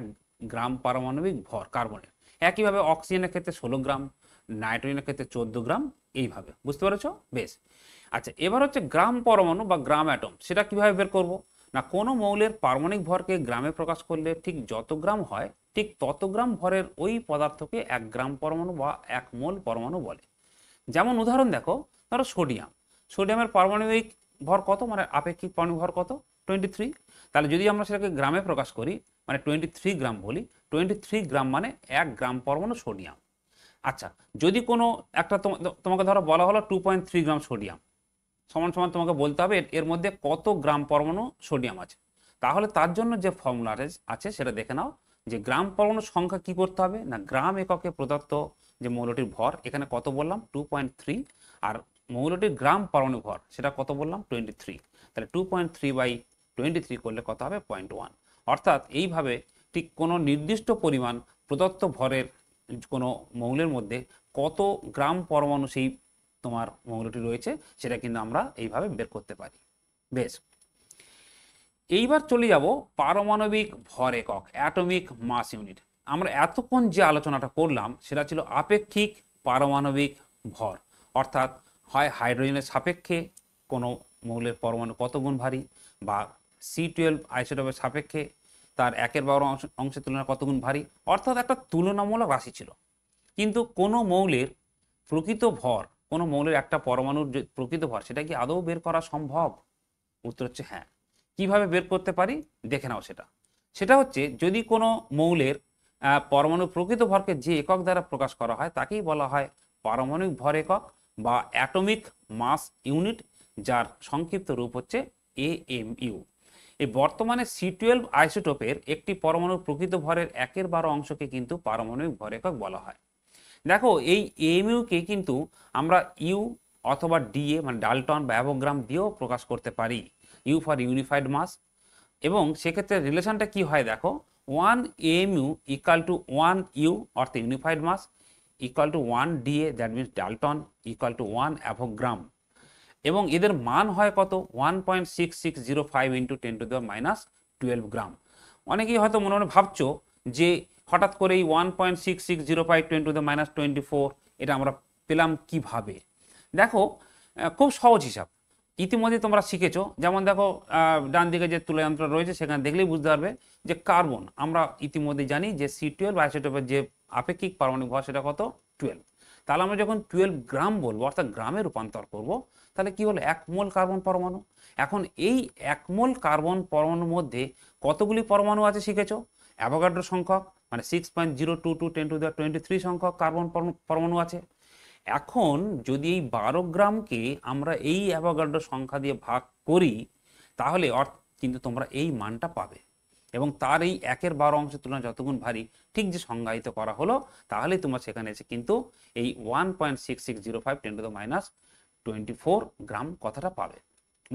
গ্রাম পারমাণবিক ভর কার্বনের। একইভাবে অক্সিজেনের ক্ষেত্রে 16 গ্রাম, নাইট্রোজেনের ক্ষেত্রে 14 গ্রাম, এইভাবে। বুঝতে পেরেছো? বেশ। আচ্ছা, এবার হচ্ছে গ্রাম পরমাণু বা গ্রাম অ্যাটম, সেটা কিভাবে বের করব না, কোনো মৌলের পারমাণবিক ভরকে গ্রামে প্রকাশ করলে ঠিক যত গ্রাম হয়, ঠিক তত গ্রাম ভরের ওই পদার্থকে 1 গ্রাম পরমাণু বা 1 মোল পরমাণু বলে। যেমন উদাহরণ দেখো, ধরো সোডিয়াম। সোডিয়ামের পারমাণবিক ভর কত, মানে আপেক্ষিক পারমাণবিক ভর কত, 23। তাহলে যদি আমরা সেটাকে গ্রামে প্রকাশ করি, মানে 23 গ্রাম বলি, 23 গ্রাম মানে 1 গ্রাম পরমাণু সোডিয়াম। আচ্ছা, যদি কোনো একটা তোমাকে ধরো বলা হলো 2.3 গ্রাম সোডিয়াম, সমান সমান তোমাকে বলতে হবে এর মধ্যে কত গ্রাম পরমাণু সোডিয়াম আছে। তাহলে তার জন্য যে ফর্মুলা আছে সেটা দেখে নাও, যে গ্রাম পরমাণুর সংখ্যা কি করতে হবে না, গ্রাম এককে প্রদত্ত যে মৌলটির ভর, এখানে কত বললাম 2.3, আর মৌলটির গ্রাম পরমাণু ভর সেটা কত বললাম 23। তাহলে 2.3/23 করলে কত হবে 0.1। অর্থাৎ এইভাবে ঠিক কোনো নির্দিষ্ট পরিমাণ প্রদত্ত ভরের কোনো মৌলের মধ্যে কত গ্রাম পরমাণু সেই তোমার মৌলটি রয়েছে, সেটা কিন্তু আমরা এইভাবে বের করতে পারি। বেশ, এইবার চলে যাব পারমাণবিক ভর একক, অ্যাটমিক মাস ইউনিট। আমরা এতক্ষণ যে আলোচনাটা করলাম সেটা ছিল আপেক্ষিক পারমাণবিক ভর, অর্থাৎ হয় হাইড্রোজেনের সাপেক্ষে কোনো মৌলের পরমাণু কত গুণ ভারী, বা C12 আইসোটোপের সাপেক্ষে তার 1/12 অংশের তুলনায় কত গুণ ভারী, অর্থাৎ একটা তুলনামূলক রাশি ছিল। কিন্তু কোনো মৌলের প্রকৃত ভর, কোনো মৌলের একটা পরমাণুর যে প্রকৃত ভর, সেটা কি আদৌ বের করা সম্ভব? উত্তর হচ্ছে হ্যাঁ। কিভাবে বের করতে পারি দেখে নাও। সেটা হচ্ছে, যদি কোনো মৌলের পরমাণুর প্রকৃত ভরকে যে একক দ্বারা প্রকাশ করা হয় তাকেই বলা হয় পারমাণবিক ভর একক বা অ্যাটমিক মাস ইউনিট, যার সংক্ষিপ্ত রূপ হচ্ছে AMU। এই বর্তমানে C12 আইসোটোপের একটি পরমাণুর প্রকৃত ভরের 1/12 অংশকে কিন্তু পারমাণবিক ভর একক বলা হয়। দেখো, এই AMU-কে কিন্তু আমরা ইউ অথবা DA মানে ডাল্টন বা অ্যাভোগ্রাম দিয়েও প্রকাশ করতে পারি, ইউ ফর ইউনিফাইড মাস। এবং সেক্ষেত্রে রিলেশনটা কি হয় দেখো, 1 AMU ইকাল টু 1 ইউ অর্থাৎ unified mass equal to 1 DA that means dalton equal to 1 avogram. এবং এদের মান হয় কত, 1.6605 ইন্টু 10⁻12 গ্রাম। অনেকেই হয়তো মনে মনে ভাবছো যে হঠাৎ করে এই 1.6605 10⁻24 এটা আমরা পেলাম কিভাবে। দেখো, খুব সহজ হিসাব, ইতিমধ্যে তোমরা শিখেছো। যেমন দেখো, ডান দিকে যে তুলাযন্ত্র রয়েছে সেখানে দেখলেই বুঝতে পারবে যে কার্বন আমরা ইতিমধ্যে জানি যে C12 আইসোটোপের যে আপেক্ষিক পারমাণবিক ভর সেটা কত 12। তাহলে আমরা যখন 12 গ্রাম বলবো অর্থাৎ গ্রামে রূপান্তর করব, তাহলে কি হলো 1 মোল কার্বন পরমাণু। এখন এই 1 মোল কার্বন পরমাণুর মধ্যে কতগুলি পরমাণু আছে শিখেছো, অ্যাভোগাড্রো সংখ্যক মানে 6.022 10⁻23 সংখ্যক কার্বন পরমাণু আছে। এখন যদি এই 12 গ্রামকে আমরা এই অ্যাভোগাড্রো সংখ্যা দিয়ে ভাগ করি, তাহলে কিন্তু তোমরা এই মানটা পাবে। এবং তার এই 1/12 অংশের তুলনায় যতগুণ ভারী ঠিক যে সংজ্ঞায়িত করা হলো, তাহলেই তোমরা সেখানে এসে কিন্তু এই 1.6605 10⁻24 গ্রাম কথাটা পাবে।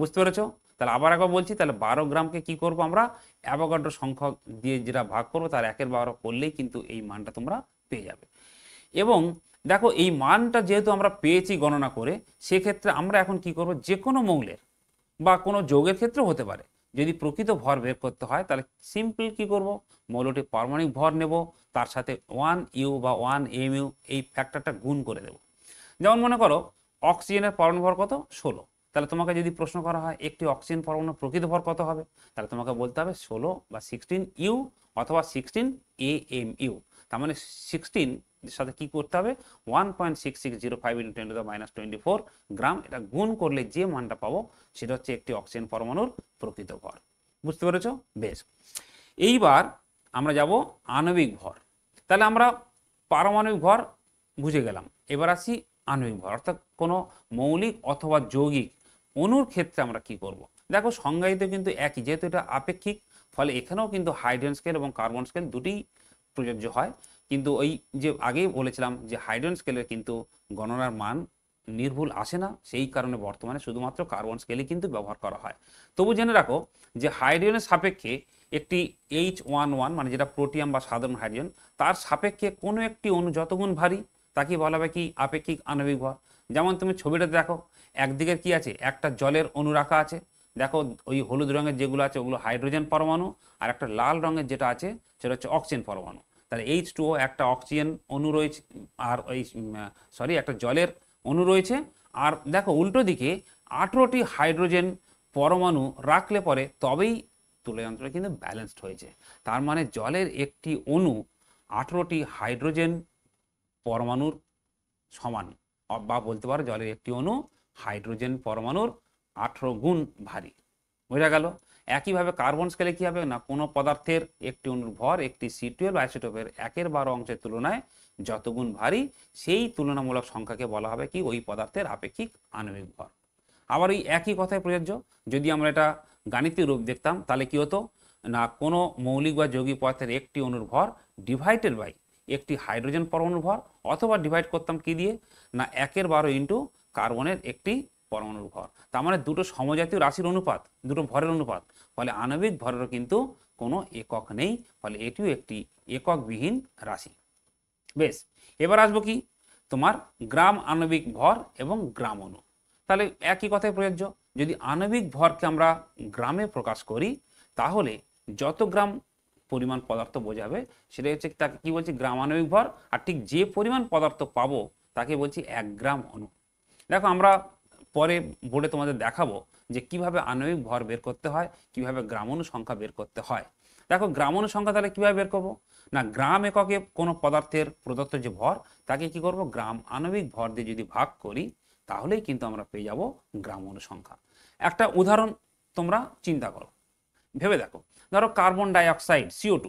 বুঝতে পেরেছো? তাহলে আবার একবার বলছি, তাহলে 12 গ্রামকে কি করব আমরা, অ্যাভোগাড্রো সংখ্যা দিয়ে যেটা ভাগ করবো তার 1/12 করলেই কিন্তু এই মানটা তোমরা পেয়ে যাবে। এবং দেখো, এই মানটা যেহেতু আমরা পেয়েছি গণনা করে, সেক্ষেত্রে আমরা এখন কি করব, যে কোনো মৌলের বা কোনো যৌগের ক্ষেত্রেও হতে পারে, যদি প্রকৃত ভর বের করতে হয় তাহলে সিম্পল কি করব, মৌলটির পারমাণবিক ভর নেব, তার সাথে 1 ইউ বা 1 AMU এই ফ্যাক্টরটা গুণ করে দেব। যেমন মনে করো অক্সিজেনের পরমাণু ভর কত 16, তাহলে তোমাকে যদি প্রশ্ন করা হয় একটি অক্সিজেন পরমাণুর প্রকৃত ভর কত হবে, তাহলে তোমাকে বলতে হবে 16 বা 16 ইউ অথবা 16 AMU। তার মানে 16 এর সাথে কি করতে হবে, 1.6605 ইন্টু 10⁻24 গ্রাম, এটা গুণ করলে যে মানটা পাবো সেটা হচ্ছে একটি অক্সিজেন পরমাণুর প্রকৃত ভর। বুঝতে পেরেছো? বেশ, এইবার আমরা যাব আণবিক ভর। তাহলে আমরা পারমাণবিক ভর বুঝে গেলাম, এবার আসি আণবিক ভর, অর্থাৎ কোনো মৌলিক অথবা যৌগিক অণুর ক্ষেত্রে আমরা কি করব। দেখো সংজ্ঞায়িত কিন্তু একই, যেহেতু এটা আপেক্ষিক, ফলে এখানেও কিন্তু হাইড্রোজেন স্কেল এবং কার্বন স্কেল দুটিই প্রযোজ্য হয়। কিন্তু ওই যে আগেই বলেছিলাম যে হাইড্রোজেন স্কেলের কিন্তু গণনার মান নির্ভুল আসে না, সেই কারণে বর্তমানে শুধুমাত্র কার্বন স্কেলই কিন্তু ব্যবহার করা হয়। তবু জেনে রাখো যে হাইড্রোজেনের সাপেক্ষে একটি H11 মানে যেটা প্রোটিয়াম বা সাধারণ হাইড্রোজেন, তার সাপেক্ষে কোনো একটি অণু যতগুণ ভারী তাকে বলা হবে কি আপেক্ষিক আণবিক ভর। যেমন তুমি ছবিটা দেখো, একদিকে কি আছে, একটা জলের অণু রাখা আছে, দেখো ওই হলুদ রঙের যেগুলো আছে ওগুলো হাইড্রোজেন পরমাণু, আর একটা লাল রঙের যেটা আছে সেটা হচ্ছে অক্সিজেন পরমাণু। তাহলে H2O একটা অক্সিজেন অণু রয়েছে, আর ওই একটা জলের অণু রয়েছে। আর দেখো উল্টো দিকে 18টি হাইড্রোজেন পরমাণু রাখলে পরে তবেই তুলা যন্ত্রটা কিন্তু ব্যালেন্সড হয়েছে। তার মানে জলের একটি অণু 18টি হাইড্রোজেন পরমাণুর সমান, বা বলতে পারো জলের একটি অণু হাইড্রোজেন পরমাণুর 18 গুণ ভারী। বোঝা গেল? একইভাবে কার্বন স্কেলে কি হবে না, কোনো পদার্থের একটি অণুর ভর একটি C12 আইসোটোপের 1/12 অংশের তুলনায় যত গুণ ভারী, সেই তুলনামূলক সংখ্যাকে বলা হবে কি ওই পদার্থের আপেক্ষিক আণবিক ভর। আবার এই একই কথাই প্রযোজ্য, যদি আমরা এটা গাণিতিক রূপ দেখতাম তাহলে কি হতো না, কোনো মৌলিক বা যৌগিক পদার্থের একটি অণুর ভর ডিভাইডেড বাই একটি হাইড্রোজেন পরমাণুর ভর, অথবা ডিভাইড করতাম কি দিয়ে না 1/12 ইন্টু কার্বনের একটি পরমাণুর ভর। তার মানে দুটো সমজাতীয় রাশির অনুপাত, দুটো ভরের অনুপাত, ফলে আণবিক ভরেরও কিন্তু কোনো একক নেই, ফলে এটিও একটি এককবিহীন রাশি। বেশ, এবার আসবো কি তোমার গ্রাম আণবিক ভর এবং গ্রাম অণু। তাহলে একই কথাই প্রযোজ্য, যদি আণবিক ভরকে আমরা গ্রামে প্রকাশ করি তাহলে যত গ্রাম পরিমাণ পদার্থ বোঝাবে সেটা হচ্ছে, তাকে কি বলছি গ্রাম আণবিক ভর। আর ঠিক যে পরিমাণ পদার্থ পাবো তাকে বলছি 1 গ্রাম অণু। দেখো আমরা পরে বোর্ডে তোমাদের দেখাবো যে কিভাবে আণবিক ভর বের করতে হয়, কিভাবে গ্রাম অণু সংখ্যা বের করতে হয়। দেখো গ্রাম অণু সংখ্যা তাহলে কিভাবে বের করবো না, গ্রাম এককে কোনো পদার্থের প্রদত্ত যে ভর তাকে কি করব গ্রাম আণবিক ভর দিয়ে যদি ভাগ করি তাহলেই কিন্তু আমরা পেয়ে যাব গ্রাম অণু সংখ্যা। একটা উদাহরণ তোমরা চিন্তা করো, ভেবে দেখো, ধরো কার্বন ডাইঅক্সাইড CO2,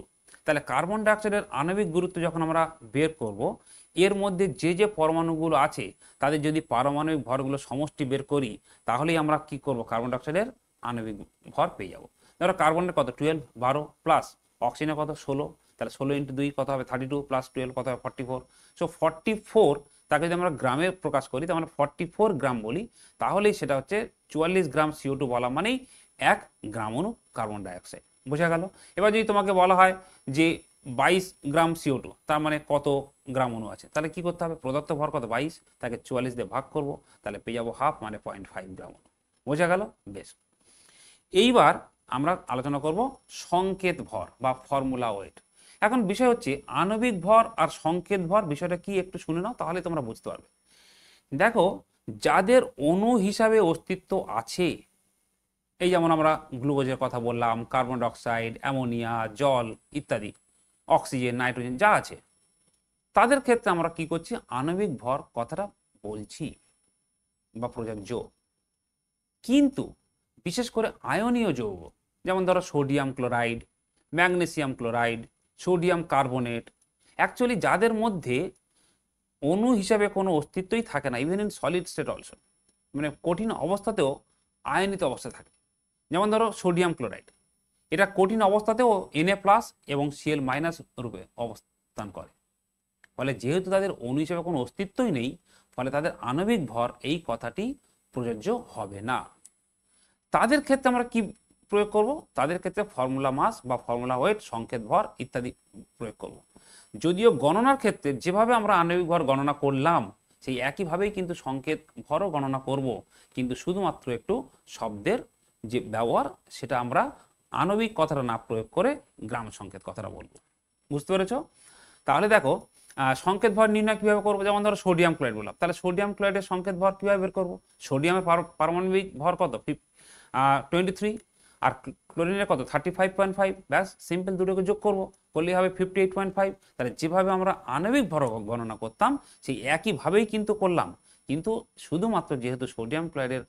তাহলে কার্বন ডাইঅক্সাইডের আণবিক গুরুত্ব যখন আমরা বের করব, এর মধ্যে যে যে পরমাণুগুলো আছে তাদের যদি পারমাণবিক ভরগুলো সমষ্টি বের করি তাহলেই আমরা কি করব কার্বন ডাইঅক্সাইডের আণবিক ভর পেয়ে যাব। ধরো কার্বনের কত 12 প্লাস অক্সিজেনের কত 16, তাহলে 16 ইন্টু 2 কত হবে 32 প্লাস 12 কত হবে 44। সো 44 তাকে যদি আমরা গ্রামে প্রকাশ করি, তার মানে 44 গ্রাম বলি, তাহলেই সেটা হচ্ছে 44 গ্রাম CO2 বলা মানেই 1 গ্রাম অণু কার্বন ডাইঅক্সাইড। বোঝা গেল? এবার যদি তোমাকে বলা হয় যে 22 গ্রাম CO2, তার মানে কত গ্রাম অণু আছে, তাহলে কি করতে হবে, প্রদত্ত ভর কত 22, তাকে 44 দিয়ে ভাগ করব, তাহলে পেয়ে যাবো হাফ মানে 0.5 গ্রাম অণু। বোঝা গেল? বেশ, এইবার আমরা আলোচনা করব সংকেত ভর বা ফর্মুলা ওয়েট। এখন বিষয় হচ্ছে আণবিক ভর আর সংকেত ভর বিষয়টা কি একটু শুনে নাও, তাহলে তোমরা বুঝতে পারবে। দেখো যাদের অণু হিসাবে অস্তিত্ব আছে, এই যেমন আমরা গ্লুকোজের কথা বললাম, কার্বন ডাইঅক্সাইড, অ্যামোনিয়া, জল ইত্যাদি, অক্সিজেন, নাইট্রোজেন যা আছে, তাদের ক্ষেত্রে আমরা কি করছি আণবিক ভর কথাটা বলছি বা প্রযোজ্য। কিন্তু বিশেষ করে আয়নীয় যৌগ, যেমন ধরো sodium chloride, magnesium chloride, sodium carbonate, actually যাদের মধ্যে অণু হিসাবে কোনো অস্তিত্বই থাকে না, even in solid state also, মানে কঠিন অবস্থাতেও আয়নিত অবস্থা থাকে। যেমন ধরো সোডিয়াম ক্লোরাইড, এটা কঠিন অবস্থাতেও Na+ এবং Cl- রূপে অবস্থান করে, ফলে যেহেতু তাদের অণু হিসেবে কোনো অস্তিত্বই নেই, ফলে তাদের আণবিক ভর এই কথাটি প্রযোজ্য হবে না। তাদের ক্ষেত্রে আমরা কি প্রয়োগ করব, তাদের ক্ষেত্রে ফর্মুলা মাস বা ফর্মুলা ওয়েট, সংকেত ভর ইত্যাদি প্রয়োগ করব। যদিও গণনার ক্ষেত্রে যেভাবে আমরা আণবিক ভর গণনা করলাম সেই একইভাবেই কিন্তু সংকেত ভরও গণনা করব, কিন্তু শুধুমাত্র একটু শব্দের যে ব্যবহার সেটা আমরা আণবিক কথাটা না প্রয়োগ করে গ্রাম সংকেত কথাটা বলবো। বুঝতে পেরেছ? তাহলে দেখো সংকেত ভর নির্ণয় কিভাবে করবো, যেমন ধরো সোডিয়াম ক্লোরাইড বললাম, তাহলে সোডিয়াম ক্লোরাইডের সংকেত ভর কিভাবে বের করবো, সোডিয়ামের পারমাণবিক ভর কত 23, আর ক্লোরিনের কত 35.5, ব্যাস সিম্পল দুটোকে যোগ করবো, করলেই হবে 58.5। তাহলে যেভাবে আমরা আণবিক ভর গণনা করতাম সেই একইভাবেই কিন্তু করলাম, কিন্তু শুধুমাত্র যেহেতু সোডিয়াম ক্লোরাইডের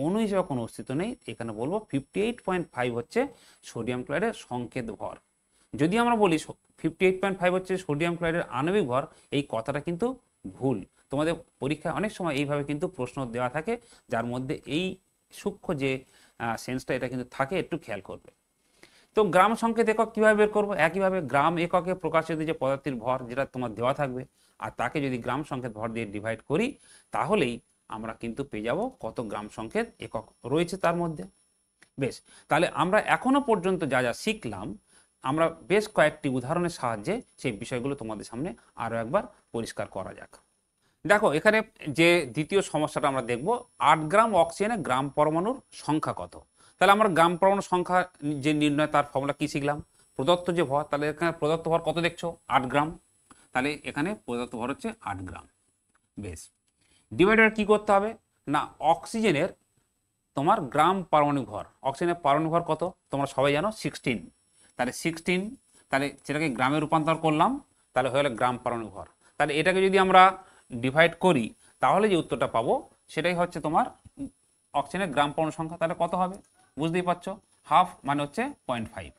অণু হিসেবে কোনো অস্তিত্ব নেই, এখানে বলবো 58.5 হচ্ছে সোডিয়াম ক্লোরাইডের সংকেত ভর। যদি আমরা বলি 58.5 হচ্ছে সোডিয়াম ক্লোরাইডের আণবিক ভর, এই কথাটা কিন্তু ভুল। তোমাদের পরীক্ষায় অনেক সময় এইভাবে কিন্তু প্রশ্ন দেওয়া থাকে, যার মধ্যে এই সূক্ষ্ম যে সেন্সটা এটা কিন্তু থাকে, একটু খেয়াল করবে। তো গ্রাম সংকেত একক কীভাবে বের করবো? একইভাবে গ্রাম এককে প্রকাশিত যে পদার্থের ভর যেটা তোমার দেওয়া থাকবে, আর তাকে যদি গ্রাম সংকেত ভর দিয়ে ডিভাইড করি, তাহলেই আমরা কিন্তু পেয়ে যাব কত গ্রাম সংকেত একক রয়েছে তার মধ্যে। বেশ, তাহলে আমরা এখনো পর্যন্ত যা যা শিখলাম, আমরা বেশ কয়েকটি উদাহরণের সাহায্যে সেই বিষয়গুলো তোমাদের সামনে আরও একবার পরিষ্কার করা যাক। দেখো, এখানে যে দ্বিতীয় সমস্যাটা আমরা দেখব, 8 গ্রাম অক্সিজেনে গ্রাম পরমাণুর সংখ্যা কত। তাহলে আমরা গ্রাম পরমাণুর সংখ্যা যে নির্ণয়, তার ফর্মুলা কি শিখলাম? প্রদত্ত যে ভর, তাহলে এখানে প্রদত্ত ভর কত দেখছো? 8 গ্রাম। তাহলে এখানে প্রদত্ত ভর হচ্ছে 8 গ্রাম। বেশ, ডিভাইডার কি করতে হবে না, অক্সিজেনের তোমার গ্রাম পারমাণবিক ভর, অক্সিজেনের পারমাণবিক ভর কত তোমরা সবাই জানো? 16। তাহলে 16, তাহলে সেটাকে গ্রামে রূপান্তর করলাম, তাহলে হয়ে গেল গ্রাম পারমাণবিক ভর। তাহলে এটাকে যদি আমরা ডিভাইড করি, তাহলে যে উত্তরটা পাবো সেটাই হচ্ছে তোমার অক্সিজেনের গ্রাম পরমাণু সংখ্যা। তাহলে কত হবে বুঝতেই পারছো, হাফ মানে হচ্ছে 0.5।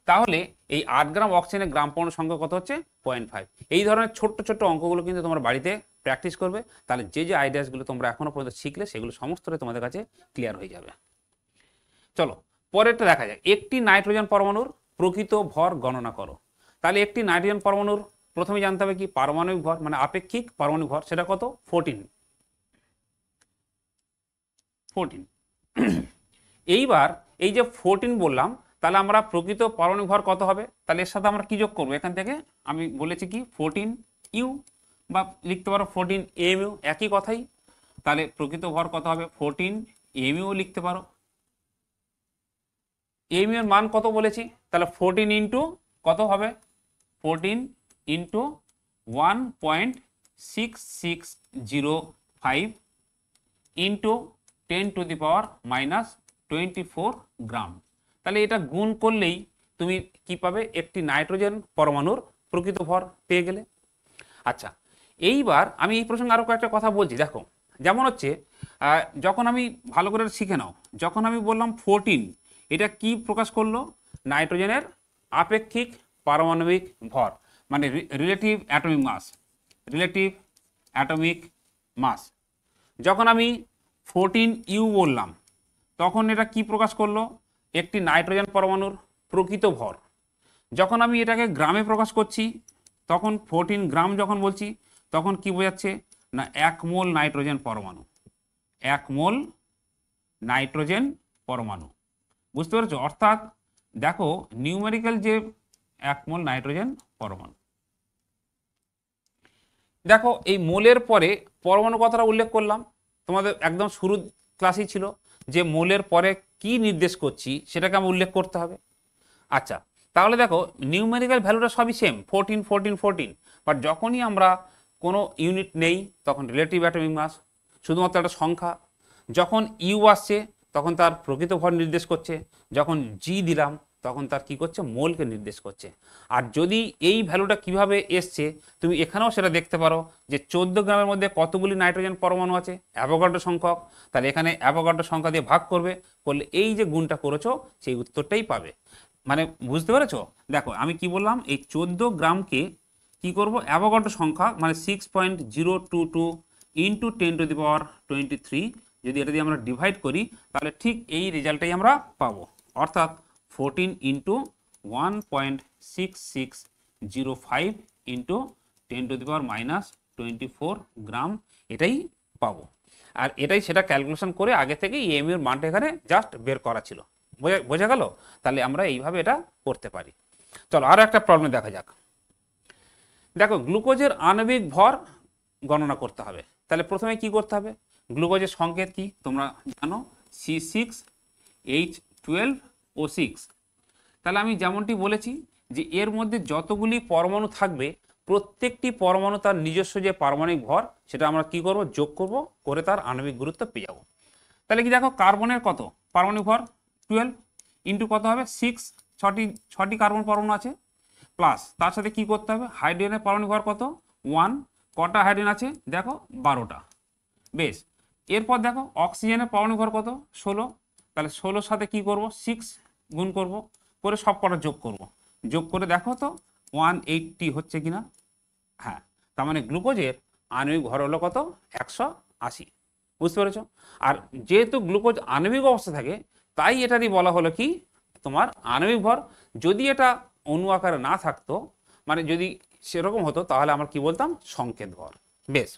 তাহলে এই 8 গ্রাম অক্সিজেনের গ্রাম পরমাণু সংখ্যা কত হচ্ছে? 0.5। এই ধরনের ছোট্ট ছোট্ট অঙ্কগুলো কিন্তু তোমরা বাড়িতে প্র্যাকটিস করবে, তাহলে যে যে আইডিয়াসগুলো তোমরা এখনো পর্যন্ত শিখলে সেগুলো সমস্তটাই তোমাদের কাছে ক্লিয়ার হয়ে যাবে। চলো পরেরটা দেখা যায়, একটি নাইট্রোজেন পরমাণুর প্রকৃত ভর গণনা করো। তাহলে একটি নাইট্রোজেন পরমাণুর প্রথমে জানতে হবে কি পারমাণবিক ভর, মানে আপেক্ষিক পারমাণবিক ভর, সেটা কত? 14। এইবার এই যে 14 বললাম, তাহলে আমরা প্রকৃত পারমাণবিক ভর কত হবে? তাহলে এর সাথে আমরা কি যোগ করবো? এখান থেকে আমি বলেছি কি 14u, বা লিখতে পারো 14mu, একই কথাই। তাহলে প্রকৃত ভর কত হবে? 14mu লিখতে পারো। mu এর মান কত বলেছি? তাহলে 14 ইন্টু কত হবে? 14 ইন্টু 1.6605 ইন্টু 10⁻⁻24 গ্রাম। তাহলে এটা গুণ করলেই তুমি কি পাবে? একটি নাইট্রোজেন পরমাণুর প্রকৃত ভর পেয়ে গেলে। আচ্ছা, এইবার আমি এই প্রসঙ্গে আরও কয়েকটা কথা বলছি। দেখো, যেমন হচ্ছে যখন আমি ভালো করে শিখে নাও, যখন আমি বললাম 14, এটা কি প্রকাশ করলো? নাইট্রোজেনের আপেক্ষিক পারমাণবিক ভর, মানে relative atomic mass, relative atomic mass. যখন আমি 14u বললাম, তখন এটা কি প্রকাশ করলো? একটি নাইট্রোজেন পরমাণুর প্রকৃত ভর। যখন আমি এটাকে গ্রামে প্রকাশ করছি, তখন 14 গ্রাম যখন বলছি, তখন কি বোঝাচ্ছে না 1 মোল নাইট্রোজেন পরমাণু, 1 মোল নাইট্রোজেন পরমাণু। বুঝতে পেরেছো? অর্থাৎ দেখো নিউমেরিক্যাল যে 1 মোল নাইট্রোজেন পরমাণু। দেখো এই মোলের পরে পরমাণু কথাটা উল্লেখ করলাম, তোমাদের একদম শুরু ক্লাসেই ছিল যে মোলের পরে কি নির্দেশ করছি সেটাকে আমি উল্লেখ করতে হবে। আচ্ছা, তাহলে দেখো নিউমেরিক্যাল ভ্যালুটা সবই সেম, 14 14 14, বাট যখনই আমরা কোনো ইউনিট নেই তখন রিলেটিভ অ্যাটমিক মাস, শুধুমাত্র একটা সংখ্যা। যখন ইউ আসছে তখন তার প্রকৃত ভর নির্দেশ করছে, যখন জি দিলাম তখন তার কি করছে? মোলকে নির্দেশ করছে। আর যদি এই ভ্যালুটা কিভাবে এসছে তুমি এখানেও সেটা দেখতে পারো যে 14 গ্রামের মধ্যে কতগুলি নাইট্রোজেন পরমাণু আছে? অ্যাভোগাড্রো সংখ্যক। তাহলে এখানে অ্যাভোগাড্রো সংখ্যা দিয়ে ভাগ করবে, করলে এই যে গুণটা করেছো সেই উত্তরটাই পাবে। মানে বুঝতে পেরেছো? দেখো আমি কি বললাম, এই 14 গ্রামকে কি করব? অ্যাভোগাড্রো সংখ্যা মানে 6.022 ইন্টু 10⁻23, যদি এটা দিয়ে আমরা ডিভাইড করি তাহলে ঠিক এই রেজাল্টটাই আমরা পাবো। অর্থাৎ 14 ইন্টু 1.6605 ইন্টু 10⁻⁻24 গ্রাম, এটাই পাবো। আর এটাই সেটা ক্যালকুলেশন করে আগে থেকে এম এর মানটা এখানে জাস্ট বের করা ছিল। বোঝা গেল? তাহলে আমরা এইভাবে এটা করতে পারি। চলো আরও একটা প্রবলেম দেখা যাক। দেখো গ্লুকোজের আণবিক ভর গণনা করতে হবে। তাহলে প্রথমে কি করতে হবে? গ্লুকোজের সংকেত কি তোমরা জানো, C6H12O6। তাহলে আমি যেমনটি বলেছি যে এর মধ্যে যতগুলি পরমাণু থাকবে প্রত্যেকটি পরমাণু তার নিজস্ব যে পারমাণবিক ভর সেটা আমরা কি করব? যোগ করব, করে তার আণবিক গুরুত্ব পেয়ে যাব। তাহলে কি দেখো কার্বনের কত পারমাণবিক ভর? 12 ইন্টু কত হবে? 6, ছটি কার্বন পরমাণু আছে, প্লাস তার সাথে কি করতে হবে? হাইড্রোজেনের পারমাণবিক ভর কত? 1। কটা হাইড্রোজেন আছে? দেখো 12টা। বেশ, এরপর দেখো অক্সিজেনের পারমাণবিক ভর কত? 16। তাহলে 16 সাথে কি করব? 6 গুণ করব, করে সব কটা যোগ করব, যোগ করে দেখো তো 180 হচ্ছে কিনা। হ্যাঁ, তার মানে গ্লুকোজের আণবিক ভর হলো কত, 180। বুঝতে পেরেছ? আর যেহেতু গ্লুকোজ আণবিক অবস্থা থাকে, তাই এটারই বলা হলো কি তোমার আণবিক ভর। যদি এটা অণু আকারে না থাকতো, মানে যদি সেরকম হতো, তাহলে আমরা কি বলতাম, সংকেত ভর। বেশ,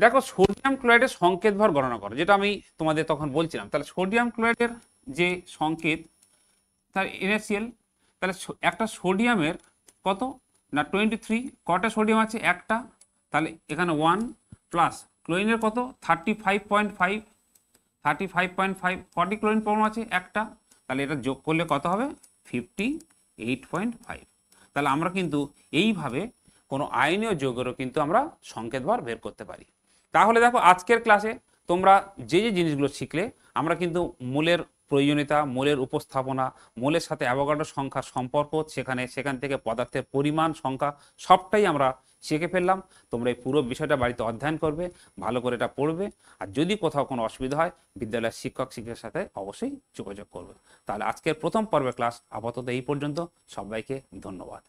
দেখো সোডিয়াম ক্লোরাইডের সংকেত ভর গণনা করো, যেটা আমি তোমাদের তখন বলছিলাম। তাহলে সোডিয়াম ক্লোরাইডের যে সংকেত, তার NaCl, তাহলে একটা সোডিয়ামের কত না 23, কটা সোডিয়াম আছে, একটা, তাহলে এখানে 1 প্লাস ক্লোরিনের কত 35.5, 35.5, কটি ক্লোরিন পরমাণু আছে, একটা, তাহলে এটা যোগ করলে কত হবে 58.5। তাহলে আমরা কিন্তু এইভাবে কোনো আয়নীয় যৌগেরও কিন্তু আমরা সংকেত ভর বের করতে পারি। তাহলে দেখো আজকের ক্লাসে তোমরা যে যে জিনিসগুলো শিখলে, আমরা কিন্তু মূলের প্রয়োজনীয়তা, মূলের উপস্থাপনা, মূলের সাথে অ্যাভোগাড্রো সংখ্যার সম্পর্ক, সেখান থেকে পদার্থের পরিমাণ সংখ্যা সবটাই আমরা শিখে ফেললাম। তোমরা এই পুরো বিষয়টা বাড়িতে অধ্যয়ন করবে, ভালো করে এটা পড়বে, আর যদি কোথাও কোনো অসুবিধা হয় বিদ্যালয়ের শিক্ষকের সাথে অবশ্যই যোগাযোগ করবে। তাহলে আজকের প্রথম পর্বের ক্লাস আপাতত এই পর্যন্ত। সবাইকে ধন্যবাদ।